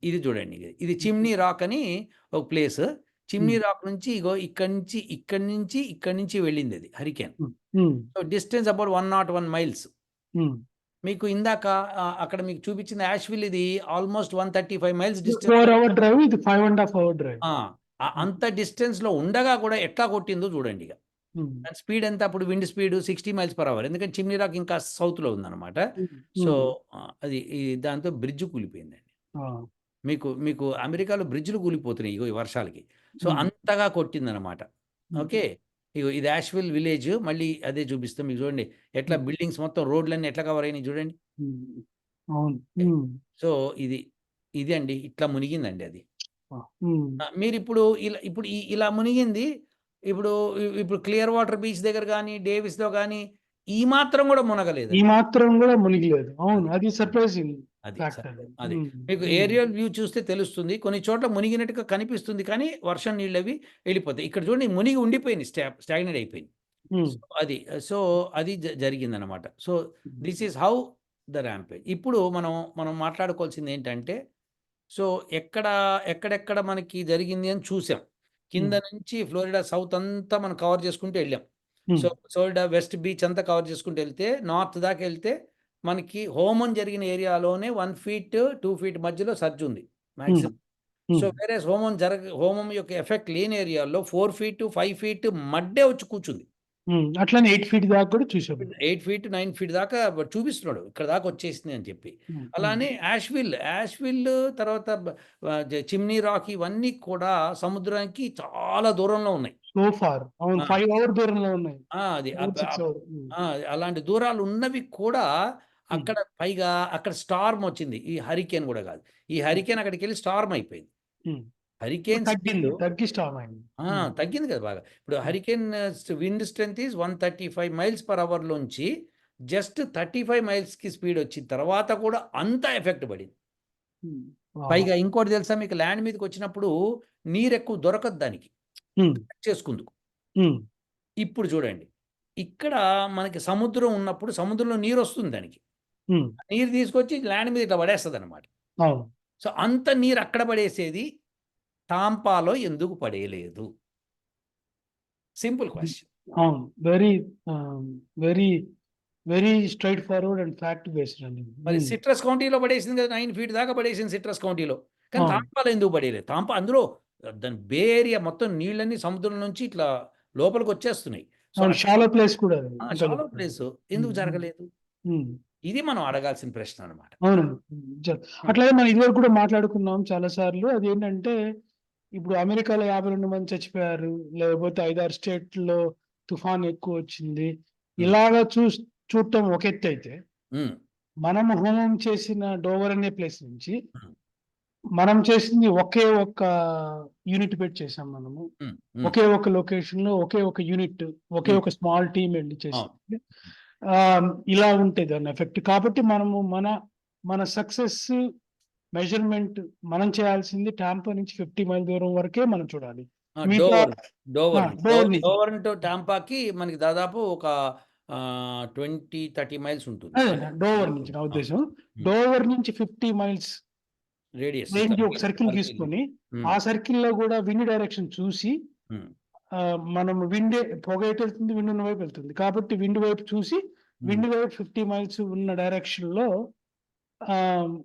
ఇది చూడండి. ఇది చిమ్నీ రాక్ అని ఒక ప్లేస్. చిమ్నీ రాక్ నుంచి ఇగో ఇక్కడి నుంచి వెళ్ళింది అది hurricane. So distance about 101 miles. మీకు ఇందాక అక్కడ మీకు చూపించిన యాష్విల్ ఇది almost 135 miles distance. 4 hour drive, ఇది 5.5 అవర్ డ్రైవ్. అంత డిస్టెన్స్‌లో ఉండగా కూడా ఎట్లా కొట్టిందో చూడండి ఇక. దాని స్పీడ్ ఎంత అప్పుడు wind speed 60 miles per hour. ఎందుకంటే చిమ్నీ రాక్ ఇంకా సౌత్‌లో ఉందన్నమాట. సో అది దాంతో బ్రిడ్జ్ కూలిపోయిందండి. మీకు అమెరికాలో బ్రిడ్జ్‌లు కూలిపోతున్నాయి ఇగో ఈ వర్షాలకి. సో అంతగా కొట్టిందన్నమాట. ఓకే. ఇగో ఇది యాష్విల్ విలేజ్. మళ్ళీ అదే చూపిస్తాం మీకు చూడండి. ఎట్లా బిల్డింగ్స్ మొత్తం రోడ్లన్నీ ఎట్లా కవర్ అయినాయి చూడండి. అవును. సో ఇది అండి. ఇట్లా మునిగిందండి అది. మీరిప్పుడు ఇలా మునిగింది ఇప్పుడు ఇప్పుడు క్లియర్ వాటర్ బీచ్ దగ్గర గానీ, డేవిస్‌లో గానీ ఈ మాత్రం గూడా ఈ మునగలేదండి. మాత్రం గూడా మునిగిలేదు. అవును. అది. అది సర్ప్రైజింగ్ అది. ఫ్యాక్ట్ అది. అది. మీకు ఏరియల్ వ్యూ చూస్తే తెలుస్తుంది. కొన్ని చోట్ల మునిగినట్టుగా కనిపిస్తుంది. కానీ వర్షం నీళ్ళవి వెళ్ళిపోతాయి. ఇక్కడ చూడండి మునిగి ఉండిపోయింది. స్టాగ్నెంట్ అయిపోయింది. హ్మ్. అది. సో, అది జరిగిందనమాట. So, this is how the rampage. ఇప్పుడు మనం మాట్లాడుకోవాల్సిందేంటంటే, సో, ఎక్కడెక్కడ మనకి జరిగింది అని చూసాం. కింద నుంచి ఫ్లోరిడా సౌత్ అంతా మనం కవర్ చేసుకుంటూ ఎళ్ళాం. సో, ఫ్లోరిడా వెస్ట్ బీచ్ అంతా కవర్ చేసుకుంటూ ఎళ్తే, నార్త్ దాకా ఎళ్తే మనకి హోమం జరిగిన ఏరియాలోనే 1 ఫీట్, 2 ఫీట్ మధ్యలో సర్జ్ ఉంది మాక్సిమం. సో, వేరేస్ హోమం యొక్క ఎఫెక్ట్ లేని ఏరియాల్లో 4 ఫీట్, 5 ఫీట్ మడ్డే వచ్చి కూర్చుంది. అట్లనే 8 ఫీట్ దాకా కూడా చూసాం. 8 ఫీట్, 9 ఫీట్ దాకా చూపిస్తున్నాడు. ఇక్కడ దాకా వచ్చేసింది అని చెప్పి. అలానే యాష్విల్ తర్వాత చిమ్నీ రాక్ ఇవన్నీ కూడా సముద్రానికి చాలా దూరంలో ఉన్నాయి. సో ఫార్ అవును. 5 అవర్ దూరంలో ఉన్నాయి. అది 6 అవర్. అలాంటి దూరాలు ఉన్నవి కూడా అక్కడ పైగా అక్కడ స్టార్మ్ వచ్చింది. ఈ హరికేన్ గూడా గాదు. ఈ హరికేన్ అక్కడికెళ్ళి స్టార్మ్ అయిపోయింది. హరికేన్ తగ్గి స్టార్మ్ అయింది. తగ్గింది కదా బాగా. ఇప్పుడు hurricane wind strength is 135 miles per hour లోంచి జస్ట్ 35 మైల్స్‌కి స్పీడ్ వచ్చిన తర్వాత కూడా అంత ఎఫెక్ట్ పడింది. పైగా ఇంకోటి తెలుసా మీకు ల్యాండ్ మీదకొచ్చినప్పుడు నీరెక్కువ దొరకదు దానికి. చేసుకుందుకు. ఇప్పుడు చూడండి. ఇక్కడ మనకి సముద్రం ఉన్నప్పుడు సముద్రంలో నీరొస్తుంది దానికి. నీరు తీసుకొచ్చి ల్యాండ్ మీద ఇట్లా పడేస్తదనమాట. సో, అంత నీరు అక్కడ పడేసేది టాంపాలో ఎందుకు పడేయలేదు? Simple question. అవును. Very very very straightforward and fact based అండి. మరి సిట్రస్ కౌంటీలో పడేసింది కదా! 9 ఫీట్ దాకా పడేసింది సిట్రస్ కౌంటీలో. కానీ తాంపాలో ఎందుకు పడేయలేదు? తాంపా అందులో దాని బే ఏరియా మొత్తం నీళ్ళన్నీ సముద్రం నుంచి ఇట్లా లోపలికొచ్చేస్తున్నాయి. సో, షాలో ప్లేస్ కూడా షాలో ప్లేసు ఎందుకు జరగలేదు? ఇది మనం అడగాల్సిన ప్రశ్న అన్నమాట. అవునండి. అట్లాగే మనం ఇదివరకు కూడా మాట్లాడుకున్నాం చాలా సార్లు. అదేంటంటే ఇప్పుడు అమెరికాలో 52 మంది చచ్చిపోయారు. లేకపోతే 5, 6 స్టేట్‌లో తుఫాన్ ఎక్కువొచ్చింది. ఇలాగా చూడటం ఒక ఎత్తైతే, మనం హోమం చేసిన డోవర్ అనే ప్లేస్ నుంచి మనం చేసింది ఒకే ఒక్క యూనిట్ పెట్టి చేసాం మనము. ఒకే ఒక లొకేషన్‌లో ఒకే ఒక యూనిట్, ఒకే ఒక స్మాల్ టీమ్ ఎళ్లి చేసింది. ఇలా ఉంటది దాని ఎఫెక్ట్. కాబట్టి మనము మన సక్సెస్ మెజర్‌మెంట్ మనం చేయాల్సింది టాంపా నుంచి 50 మైల్ దూరం వరకే మనం చూడాలి. డోవర్ టు టాంపాకి మనకి దాదాపు ఒక 20, 30 మైల్స్ ఉంటుంది. డోవర్ నుంచి నా ఉద్దేశం. డోవర్ నుంచి 50 మైల్స్ రేడియస్ ఒక సర్కిల్ తీసుకొని, ఆ సర్కిల్‌లో కూడా విండ్ డైరెక్షన్ చూసి మనం పొగ ఎటు వెళ్తుంది, విండ్ ఉన్న వైపు వెళ్తుంది. కాబట్టి విండ్ వైపు చూసి, విండ్ వైపు 50 మైల్స్ ఉన్న డైరెక్షన్‌లో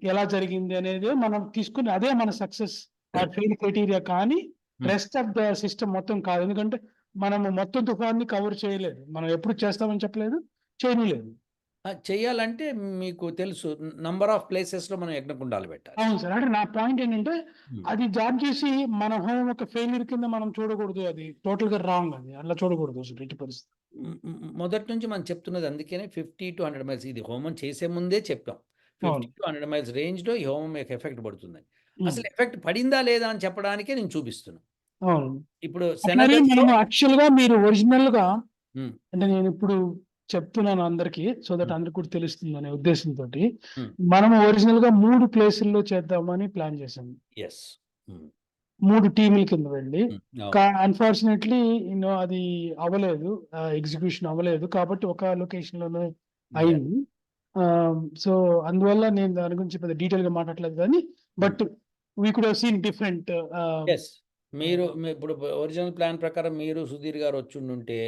ఎలా జరిగింది అనేది మనం తీసుకొని అదే మన సక్సెస్ ఆర్ ఫెయిల్ క్రైటీరియా. కానీ రెస్ట్ ఆఫ్ ద సిస్టమ్ మొత్తం కాదు. ఎందుకంటే మనము మొత్తం తుఫాన్ని కవర్ చేయలేదు. మనం ఎప్పుడు చేస్తామని చెప్పలేదు, చేయనీయలేదు. చేయాలంటే మీకు తెలుసు నంబర్ ఆఫ్ ప్లేసెస్‌లో మనం యజ్ఞకుండాలు పెట్టాలి. అవును సార్. అంటే నా పాయింట్ ఏంటంటే అది జాబ్ చేసి మన హోమ్ ఒక ఫెయిల్యూర్ కింద మనం చూడకూడదు. అది టోటల్‌గా రాంగ్ అది. అట్లా చూడకూడదు అసలు ఎట్టి పరిస్థితి. మొదటి నుంచి మనం చెప్తున్నది అందుకనే 50-100 మైల్స్ ఇది హోమం చేసే ముందే చెప్పాం. 50-100 మైల్స్ రేంజ్‌లో ఈ హోమం యొక్క ఎఫెక్ట్ పడుతుందని. అసలు ఎఫెక్ట్ పడిందా లేదా అని చెప్పడానికే నేను చూపిస్తున్నా. అవును. ఇప్పుడు మనం యాక్చువల్‌గా మీరు ఒరిజినల్‌గా అంటే నేను ఇప్పుడు చెప్తున్నాను అందరికి. సో దట్ అందరికి కూడా తెలుస్తుందనే ఉద్దేశంతోటి మనం ఒరిజినల్‌గా 3 ప్లేసుల్లో చేద్దామని ప్లాన్ చేసాం. 3 టీముల కింద వెళ్ళి. అన్‌ఫార్చునేట్‌లీ అది అవ్వలేదు. ఎగ్జిక్యూషన్ అవ్వలేదు. కాబట్టి ఒక లొకేషన్‌లోనే అయింది. సో అందువల్ల నేను దాని గురించి పెద్ద డీటెయిల్‌గా మాట్లాడట్లేదు గానీ but we could have seen different మీరు ఇప్పుడు ఒరిజినల్ ప్లాన్ ప్రకారం మీరు సుధీర్ గారు వచ్చుండుంటే,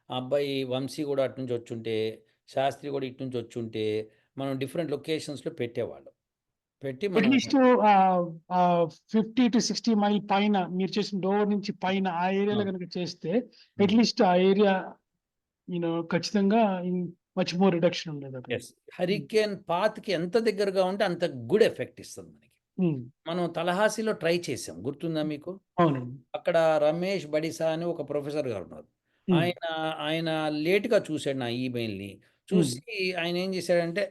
ఆ అబ్బాయి వంశీ కూడా అటు నుంచి వచ్చుంటే, శాస్త్రి కూడా ఇటు నుంచి వచ్చుంటే, మనం డిఫరెంట్ లొకేషన్స్‌లో పెట్టేవాళ్ళం. పెట్టి మనం అట్‌లీస్ట్ 50-60 మైల్ పైన మీరు చేసిన డోర్ నుంచి పైన ఆ ఏరియాలో గనుక చేస్తే అట్‌లీస్ట్ ఆ ఏరియా ఖచ్చితంగా మచ్ మోర్ రిడక్షన్ ఉండేది అక్కడ. హరికేన్ పాత్‌కి ఎంత దగ్గరగా ఉంటే అంత గుడ్ ఎఫెక్ట్ ఇస్తుంది మనకి. మనం తలహాసిలో ట్రై చేసాం. గుర్తుందా మీకు? అవునండి. అక్కడ రమేష్ బడిసా అని ఒక ప్రొఫెసర్ గారు ఉన్నారు. ఆయన లేట్‌గా చూసాడు నా ఈమెయిల్‌ని. చూసి ఆయన ఏం చేశాడంటే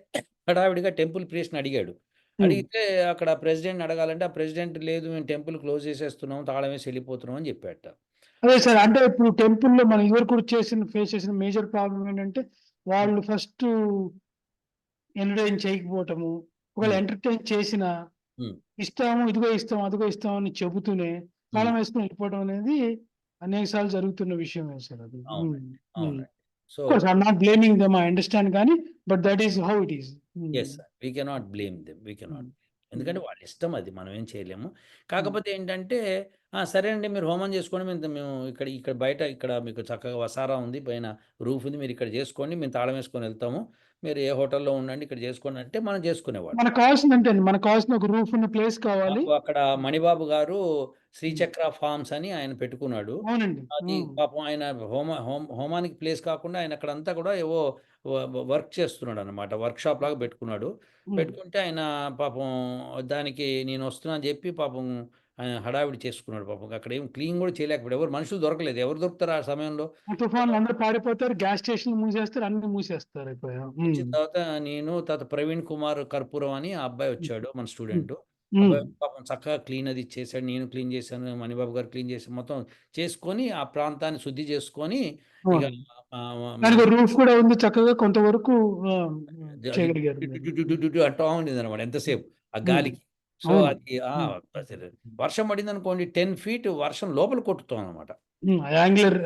హడావిడిగా టెంపుల్ ప్రీస్ట్‌ని అడిగాడు. అడిగితే అక్కడ ప్రెసిడెంట్ అడగాలంటే, ఆ ప్రెసిడెంట్ లేదు మేము టెంపుల్ క్లోజ్ చేసేస్తున్నాం, తాళం వేసి వెళ్ళిపోతున్నాం అని చెప్పాడట. అదే సార్. అంటే ఇప్పుడు టెంపుల్‌లో మనం ఇదివరకు కూడా ఫేస్ చేసిన మేజర్ ప్రాబ్లమ్ ఏంటంటే, వాళ్ళు ఫస్టు ఎంటర్‌టైన్ చేయకపోవటము. ఒకవేళ హ్మ్. ఎంటర్‌టైన్ చేసినా, హ్మ్. ఇస్తాము, ఇదిగో ఇస్తాం, అదిగో ఇస్తాం అని చెబుతూనే హ్మ్. తాళం వేసుకొని వెళ్ళిపోవడం అనేది అనేక సార్లు జరుగుతున్న విషయమే సార్ అది. అవునండి. అవునండి. So of course I am not blaming them, I understand గానీ, but that is how it is. Yes sir. We cannot blame them. We cannot. Hmm. Hmm. ఎందుకంటే వాళ్ళ ఇష్టం అది. మనం ఏం చేయలేము. హ్మ్. కాకపోతే ఏంటంటే, సరే అండి మీరు హోమం చేసుకోండి. మేము ఇక్కడ ఇక్కడ బయట ఇక్కడ మీకు చక్కగా వసారా ఉంది. పైన రూఫ్ ఉంది. మీరు ఇక్కడ చేసుకోండి. మేము తాళం వేసుకొని వెళ్తాము. మీరు ఏ హోటల్‌లో ఉండండి. ఇక్కడ చేసుకోండి అంటే మనం చేసుకునేవాళ్ళం. మనకు కావాల్సింది అంతే అండి. మనకు కావాల్సిన ఒక రూఫ్ ఉన్న ప్లేస్ కావాలి. మాకు అక్కడ మణిబాబు గారు హ్మ్. శ్రీచక్ర ఫార్మ్స్ అని ఆయన పెట్టుకున్నాడు. అవునండి. అది పాపం ఆయన హోమానికి ప్లేస్ కాకుండా ఆయన అక్కడంతా కూడా ఏవో వర్క్ చేస్తున్నాడనమాట. వర్క్‌షాప్ లాగా పెట్టుకున్నాడు. హ్మ్. పెట్టుకుంటే ఆయన పాపం దానికి నేను వస్తున్నా అని చెప్పి పాపం ఆయన హడావిడి చేసుకున్నాడు పాపం. అక్కడ ఏం క్లీన్ కూడా చేయలేకపోయాడు. ఎవరు మనుషులు దొరకలేదు. ఎవరు దొరుకుతారు ఆ సమయంలో? ఆ తుఫాన్‌లో అందరూ పారిపోతారు. గ్యాస్ స్టేషన్‌లు మూసేస్తారు. అన్నీ మూసేస్తారు ఇక. వచ్చిన తర్వాత నేను తర్వాత ప్రవీణ్ కుమార్ కర్పూరం అని ఆ అబ్బాయి హ్మ్. వచ్చాడు మన హ్మ్. స్టూడెంట్. హ్మ్. అబ్బాయి పాపం చక్కగా క్లీన్ అది చేశాడు. నేను క్లీన్ చేశాను. మణిబాబు గారు క్లీన్ చేసి మొత్తం చేసుకొని ఆ ప్రాంతాన్ని శుద్ధి చేసుకొని ఇక అవును. మ దానికి రూఫ్ కూడా ఉంది. చక్కగా కొంతవరకు ఆహ్, అది చేయగలిగారు డు డు మీరు. Do do do do do అంటా ఉండేదనమాట ఎంతసేపు ఆ హ్మ్. గాలికి. సో, అవును. అది హ్మ్. అసలు వర్షం పడిందనుకోండి 10 ఫీట్ వర్షం లోపల కొట్టుతామనమాట. యాంగులర్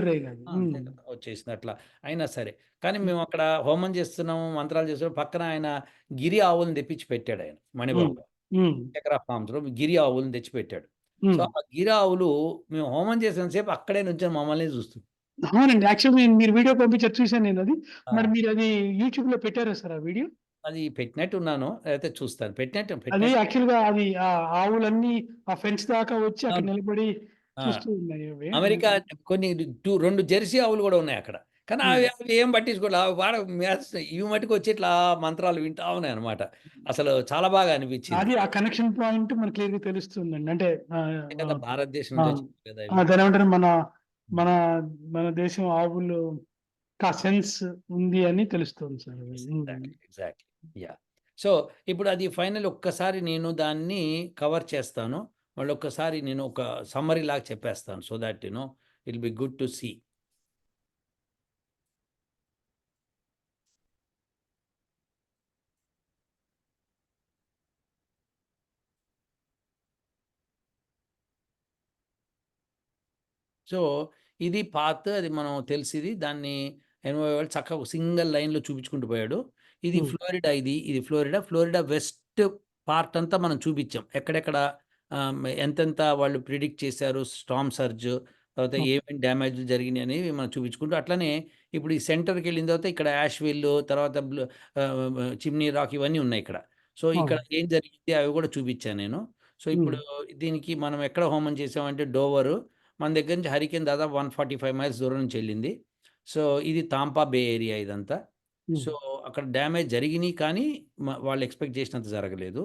రే కాదు. అంతే కదా! వచ్చేసింది అట్లా. అయినా సరే. కానీ మేమక్కడ హోమం చేస్తున్నాము, మంత్రాలు చేస్తున్నాం. పక్కన ఆయన గిరి ఆవుల్ని తెప్పించి పెట్టాడాయన హ్మ్. మణిబాబు గారు. హ్మ్. చక్ర ఫార్మ్స్‌లో గిరి ఆవుల్ని తెచ్చిపెట్టాడు. సో, హ్మ్. ఆ గిరి ఆవులు మేము హోమం చేసేంత సేపు అక్కడే నుంచొని మమ్మల్నే చూస్తుంది. అవునండి. యాక్చువల్‌గా మీరు వీడియో పంపించారు, చూసాను నేనది. ఆ! మరి మీరది యూట్యూబ్‌లో పెట్టారా సార్ ఆ వీడియో? అది పెట్టినట్టున్నాను. అయితే చూస్తాను. అది పెట్టినట్టు యాక్చువల్‌గా అది ఆవులన్నీ ఆ ఫెన్స్ దాకా వచ్చి అక్కడ అవును. నిలబడి ఆ! చూస్తూ ఉన్నాయి అవి. అమెరికా కొన్ని 2 జెర్సీ ఆవులు గూడా ఉన్నాయక్కడ. కానీ హ్మ్. అవి ఏం పట్టించుకోలే. అవి ఇవి మట్టుకు వచ్చి ఇట్లా మంత్రాలు వింటా ఉన్నాయన్నమాట. అసలు చాలా బాగా అనిపించింది. అది ఆ కనెక్షన్ పాయింట్ మనకు క్లియర్‌గా తెలుస్తుందండి. అంటే ఆహ్, అంతే కదా! ఆహ్, భారతదేశం ఆ! నుంచి వచ్చినవి కదా! ఇవి. దాన్నేమంటారు హ్మ్. మన మన దేశం ఆవులు సెన్స్ ఉంది అని తెలుస్తుంది సార్ అది. యెస్. హ్మ్. ఎగ్జాక్ట్‌లీ. యాహ్! సో, ఇప్పుడు అది ఫైనల్ ఒక్కసారి నేను దాన్ని కవర్ చేస్తాను. మళ్ళొక్కసారి నేను ఒక సమ్మరీ లాగా చెప్పేస్తాను. So that it will be good to see. So, ఇది పాత్ అది మనం తెలిసిది. దాన్ని ఎన్‌వై వాళ్ళు చక్కగా ఒక సింగిల్ లైన్‌లో చూపించుకుంటూ పోయాడు. ఇది హ్మ్. ఫ్లోరిడా ఇది. ఇది ఫ్లోరిడా. ఫ్లోరిడా వెస్ట్ పార్ట్ అంతా మనం చూపించాం. ఎక్కడెక్కడ ఎంతెంత వాళ్ళు ప్రిడిక్ట్ చేశారు స్టార్మ్ సర్జ్, తర్వాత హ్మ్. ఏమేమి డ్యామేజ్‌లు జరిగినాయి అనేవి మనం చూపించుకుంటూ అట్లనే ఇప్పుడు ఈ సెంటర్‌కెళ్ళిన తర్వాత ఇక్కడ యాష్‌విల్ తర్వాత చిమ్నీ రాక్ ఇవన్నీ ఉన్నాయి ఇక్కడ. సో, ఇక్కడ అవును. ఏం జరిగింది అవి కూడా చూపించాను నేను. సో, హ్మ్. ఇప్పుడు దీనికి మనం ఎక్కడ హోమం చేసామంటే డోవరు. మన దగ్గర నుంచి హరికేన్ దాదాపు 145 మైల్స్ దూరం నుంచి వెళ్ళింది. సో, ఇది తాంపా బే ఏరియా ఇదంతా. హ్మ్. సో, అక్కడ డ్యామేజ్ జరిగినియి కానీ వాళ్ళు ఎక్స్‌పెక్ట్ చేసినంత జరగలేదు.